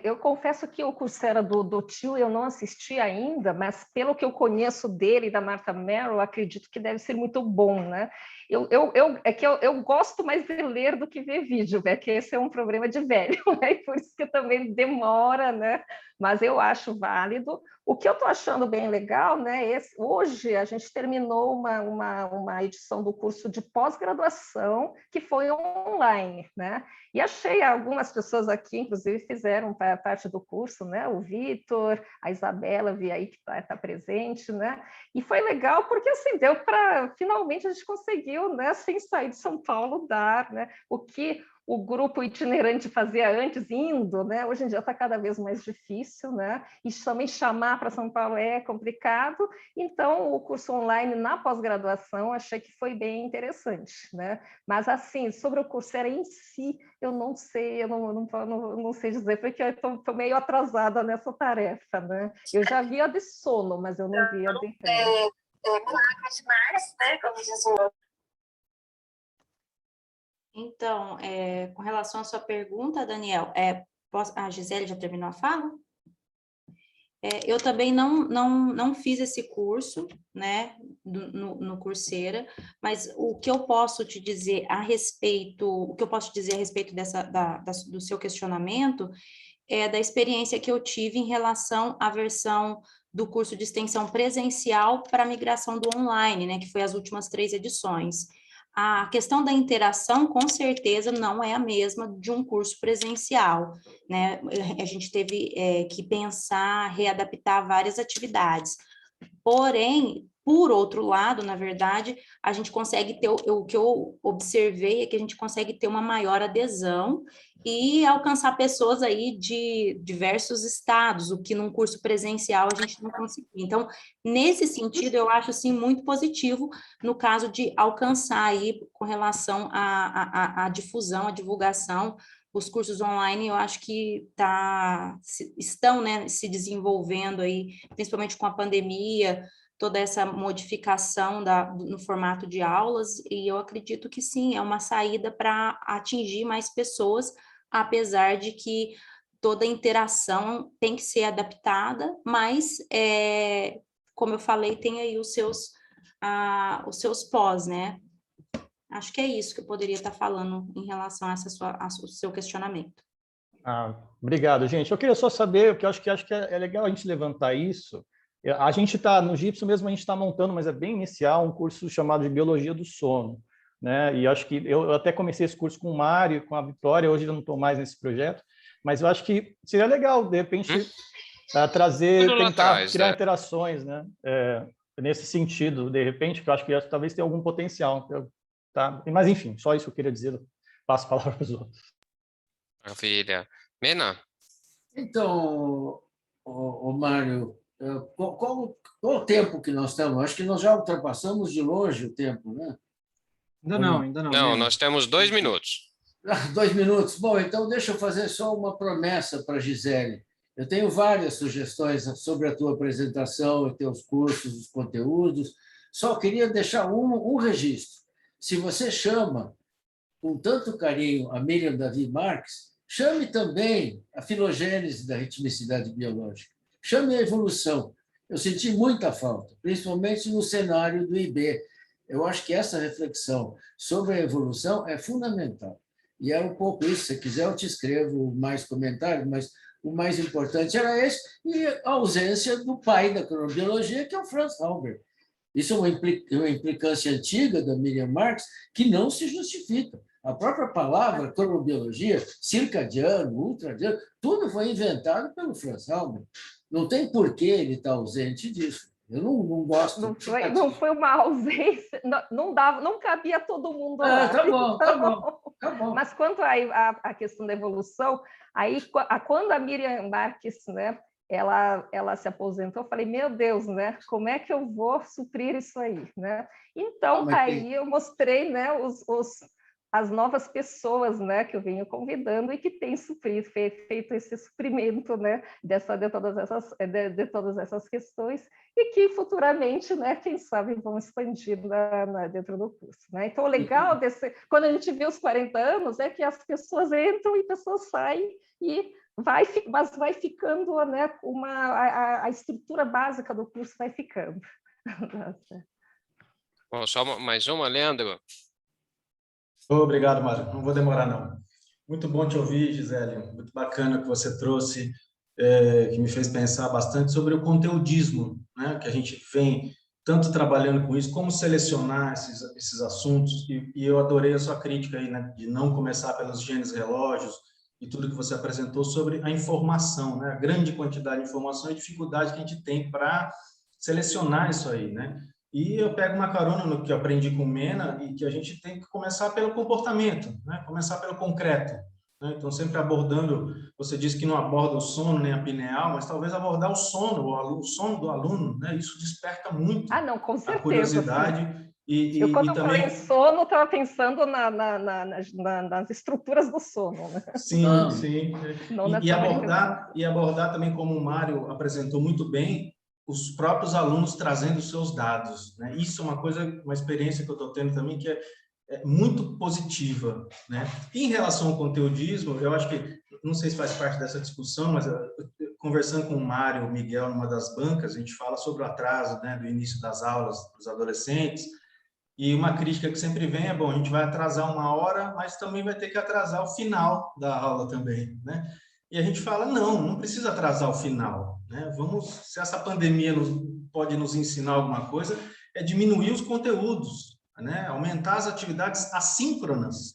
eu confesso que o Coursera do tio eu não assisti ainda, mas pelo que eu conheço dele e da Martha Merrill, acredito que deve ser muito bom, né? Eu gosto mais de ler do que ver vídeo, né? Que esse é um problema de velho, né? E por isso que também demora, né? Mas eu acho válido. O que eu estou achando bem legal, né? Hoje a gente terminou uma edição do curso de pós-graduação que foi online, né? E achei algumas pessoas aqui, inclusive, fizeram parte do curso, né? O Vitor, a Isabela, vi aí que está presente, né? E foi legal porque, assim, deu para... Finalmente a gente conseguiu, né? Sem sair de São Paulo, dar, né? O que o grupo itinerante fazia antes, indo, né? Hoje em dia está cada vez mais difícil, né? E também chamar para São Paulo é complicado. Então, o curso online na pós-graduação achei que foi bem interessante, né? Mas, assim, sobre o Coursera em si, eu não sei, eu não sei dizer, porque eu estou meio atrasada nessa tarefa, né? Eu já vi a de sono, mas eu não vi a de... milagre demais, né? Como diz o... Então, com relação à sua pergunta, Daniel, a Gisele já terminou a fala? Eu também não fiz esse curso, né, no Coursera, mas o que eu posso te dizer a respeito, do seu questionamento é da experiência que eu tive em relação à versão do curso de extensão presencial para a migração do online, né, que foi as últimas 3 edições. A questão da interação, com certeza, não é a mesma de um curso presencial, né? A gente teve que pensar, readaptar várias atividades. Porém, por outro lado, na verdade, a gente consegue ter, o que eu observei é que a gente consegue ter uma maior adesão e alcançar pessoas aí de diversos estados, o que num curso presencial a gente não conseguia. Então, nesse sentido, eu acho, assim, muito positivo no caso de alcançar aí com relação à difusão, à divulgação. Os cursos online, eu acho que estão, né, se desenvolvendo aí, principalmente com a pandemia, toda essa modificação no formato de aulas, e eu acredito que sim, é uma saída para atingir mais pessoas, apesar de que toda interação tem que ser adaptada, mas, como eu falei, tem aí os seus pós, né? Acho que é isso que eu poderia estar falando em relação ao seu questionamento. Obrigado, gente. Eu queria só saber, porque eu acho que é legal a gente levantar isso. A gente está, no Gipso mesmo, a gente está montando, mas é bem inicial, um curso chamado de Biologia do Sono, né? E acho que eu até comecei esse curso com o Mário, com a Vitória, hoje eu não estou mais nesse projeto, mas eu acho que seria legal, de repente, tentar criar interações, né? Nesse sentido, de repente, que eu acho que talvez tenha algum potencial. Tá? Mas, enfim, só isso que eu queria dizer. Passo a palavra para os outros. Maravilha. Mena? Então, Mário, qual o tempo que nós estamos? Acho que nós já ultrapassamos de longe o tempo, né? Ainda não. Não, nós temos 2 minutos. 2 minutos. Bom, então deixa eu fazer só uma promessa para a Gisele. Eu tenho várias sugestões sobre a tua apresentação, os teus cursos, os conteúdos. Só queria deixar um registro. Se você chama com tanto carinho a Miriam Davi Marques, chame também a filogênese da ritmicidade biológica, chame a evolução. Eu senti muita falta, principalmente no cenário do IB. Eu acho que essa reflexão sobre a evolução é fundamental. E é um pouco isso. Se quiser, eu te escrevo mais comentários, mas o mais importante era esse, e a ausência do pai da cronobiologia, que é o Franz Halber. Isso é uma implicância antiga da Miriam Marx que não se justifica. A própria palavra cronobiologia, circadiano, ultradiano, tudo foi inventado pelo Franz Halber. Não tem por que ele estar ausente disso. Eu não gosto. Não foi uma ausência, não cabia todo mundo lá. Tá bom. Mas quanto à questão da evolução, aí quando a Miriam Marques, né, ela se aposentou, eu falei, meu Deus, né, como é que eu vou suprir isso aí, né? Então, eu mostrei, né, as novas pessoas, né, que eu venho convidando e que têm feito esse suprimento, né, de todas essas questões e que futuramente, né, quem sabe vão expandir dentro do curso, né? Então, o legal quando a gente vê os 40 anos é que as pessoas entram e pessoas saem mas vai ficando, né, a estrutura básica do curso vai ficando. Bom, só mais uma, Leandro. Obrigado, Mário. Não vou demorar, não. Muito bom te ouvir, Gisele. Muito bacana o que você trouxe, que me fez pensar bastante sobre o conteudismo, né? Que a gente vem tanto trabalhando com isso, como selecionar esses assuntos. E eu adorei a sua crítica aí, né? De não começar pelos genes relógios e tudo que você apresentou sobre a informação, né? A grande quantidade de informação e a dificuldade que a gente tem para selecionar isso aí, né? E eu pego uma carona no que eu aprendi com Mena e que a gente tem que começar pelo comportamento, né? Começar pelo concreto, né? Então, sempre abordando, você disse que não aborda o sono nem a pineal, mas talvez abordar o sono do aluno, né? Isso desperta muito com certeza, a curiosidade. Quando eu também... falei sono, estava pensando nas estruturas do sono, né? Sim. Não E abordar também, como o Mário apresentou muito bem, os próprios alunos trazendo os seus dados, né? Isso é uma experiência que eu estou tendo também que é muito positiva, né? E em relação ao conteudismo, eu acho que, não sei se faz parte dessa discussão, mas conversando com o Mário, o Miguel, numa das bancas, a gente fala sobre o atraso, né, do início das aulas dos adolescentes, e uma crítica que sempre vem é, bom, a gente vai atrasar 1 hora, mas também vai ter que atrasar o final da aula também, né? E a gente fala, não precisa atrasar o final, né? Se essa pandemia pode nos ensinar alguma coisa, é diminuir os conteúdos, né? Aumentar as atividades assíncronas,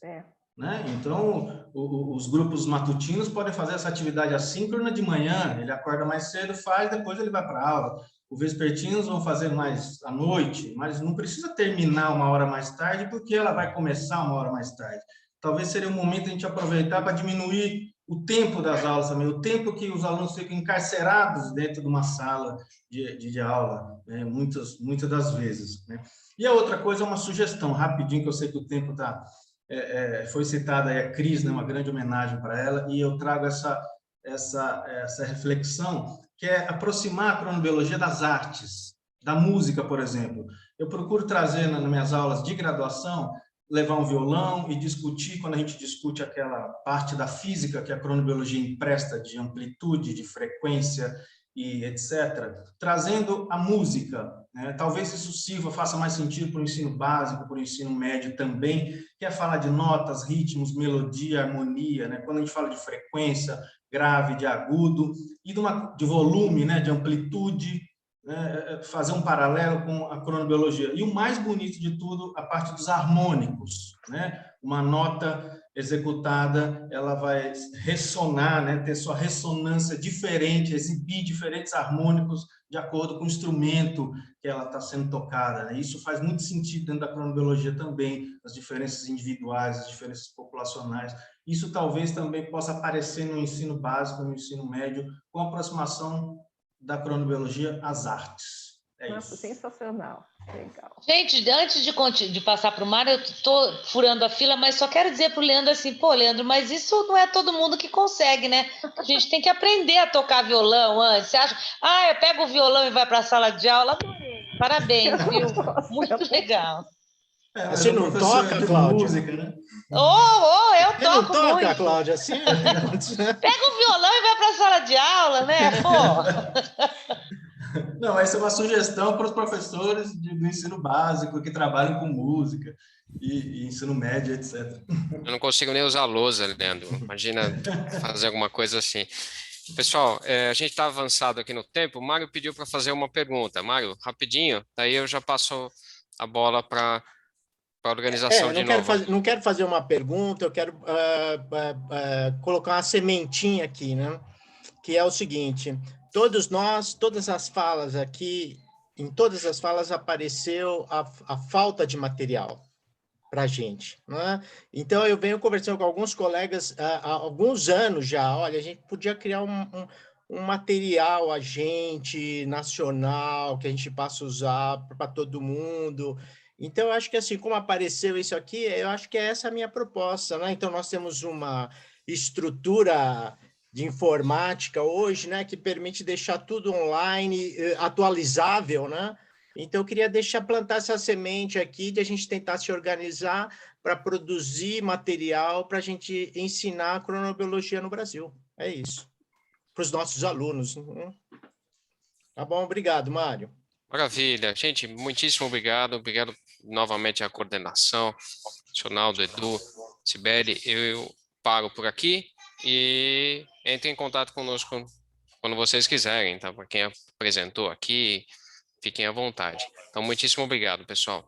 né? Então, os grupos matutinos podem fazer essa atividade assíncrona de manhã, ele acorda mais cedo, faz, depois ele vai para a aula. Os vespertinos vão fazer mais à noite, mas não precisa terminar 1 hora mais tarde, porque ela vai começar 1 hora mais tarde. Talvez seria o momento de a gente aproveitar para diminuir o tempo das aulas também, o tempo que os alunos ficam encarcerados dentro de uma sala de aula, né? Muitas das vezes, né? E a outra coisa é uma sugestão, rapidinho, que eu sei que o tempo está... foi citada aí a Cris, né? Uma grande homenagem para ela, e eu trago essa reflexão, que é aproximar a cronobiologia das artes, da música, por exemplo. Eu procuro trazer nas minhas aulas de graduação, levar um violão e discutir, quando a gente discute aquela parte da física que a cronobiologia empresta, de amplitude, de frequência e etc., trazendo a música, né? Talvez isso faça mais sentido para o ensino básico, para o ensino médio também, que é falar de notas, ritmos, melodia, harmonia, né? Quando a gente fala de frequência, grave, de agudo, e de volume, né? De amplitude, né? Fazer um paralelo com a cronobiologia. E o mais bonito de tudo, a parte dos harmônicos, né? Uma nota executada, ela vai ressonar, né? Ter sua ressonância diferente, exibir diferentes harmônicos de acordo com o instrumento que ela está sendo tocada, né? Isso faz muito sentido dentro da cronobiologia também, as diferenças individuais, as diferenças populacionais. Isso talvez também possa aparecer no ensino básico, no ensino médio, com a aproximação da cronobiologia às artes. Nossa, sensacional. Legal. Gente, antes de passar para o Mário, eu estou furando a fila, mas só quero dizer para o Leandro assim, pô, Leandro, mas isso não é todo mundo que consegue, né? A gente tem que aprender a tocar violão antes. Você acha, eu pego o violão e vai para a sala de aula? Adorei. Parabéns, viu? Muito legal. Você não toca, Cláudia? Música, né? Eu Você não toco toca, muito. Cláudia, assim? Pega o violão e vai para a sala de aula, né? Pô. Não, essa é uma sugestão para os professores do ensino básico que trabalham com música e ensino médio, etc. Eu não consigo nem usar lousa, Leandro. Imagina fazer alguma coisa assim. Pessoal, a gente está avançado aqui no tempo. O Mário pediu para fazer uma pergunta. Mário, rapidinho, daí eu já passo a bola para a organização de novo. Não quero fazer uma pergunta, eu quero colocar uma sementinha aqui, né? Que é o seguinte: todas as falas aqui, em todas as falas apareceu a falta de material para a gente, né? Então, eu venho conversando com alguns colegas há alguns anos já. Olha, a gente podia criar um material agente nacional que a gente possa usar para todo mundo. Então, eu acho que assim, como apareceu isso aqui, eu acho que essa é a minha proposta, né? Então, nós temos uma estrutura de informática hoje, né, que permite deixar tudo online, atualizável, né? Então, eu queria plantar essa semente aqui de a gente tentar se organizar para produzir material para a gente ensinar cronobiologia no Brasil. É isso. Para os nossos alunos. Tá bom? Obrigado, Mário. Maravilha. Gente, muitíssimo obrigado. Obrigado novamente à coordenação nacional do Edu, Cibele. Eu paro por aqui e entre em contato conosco quando vocês quiserem, tá? Para quem apresentou aqui, fiquem à vontade. Então, muitíssimo obrigado, pessoal.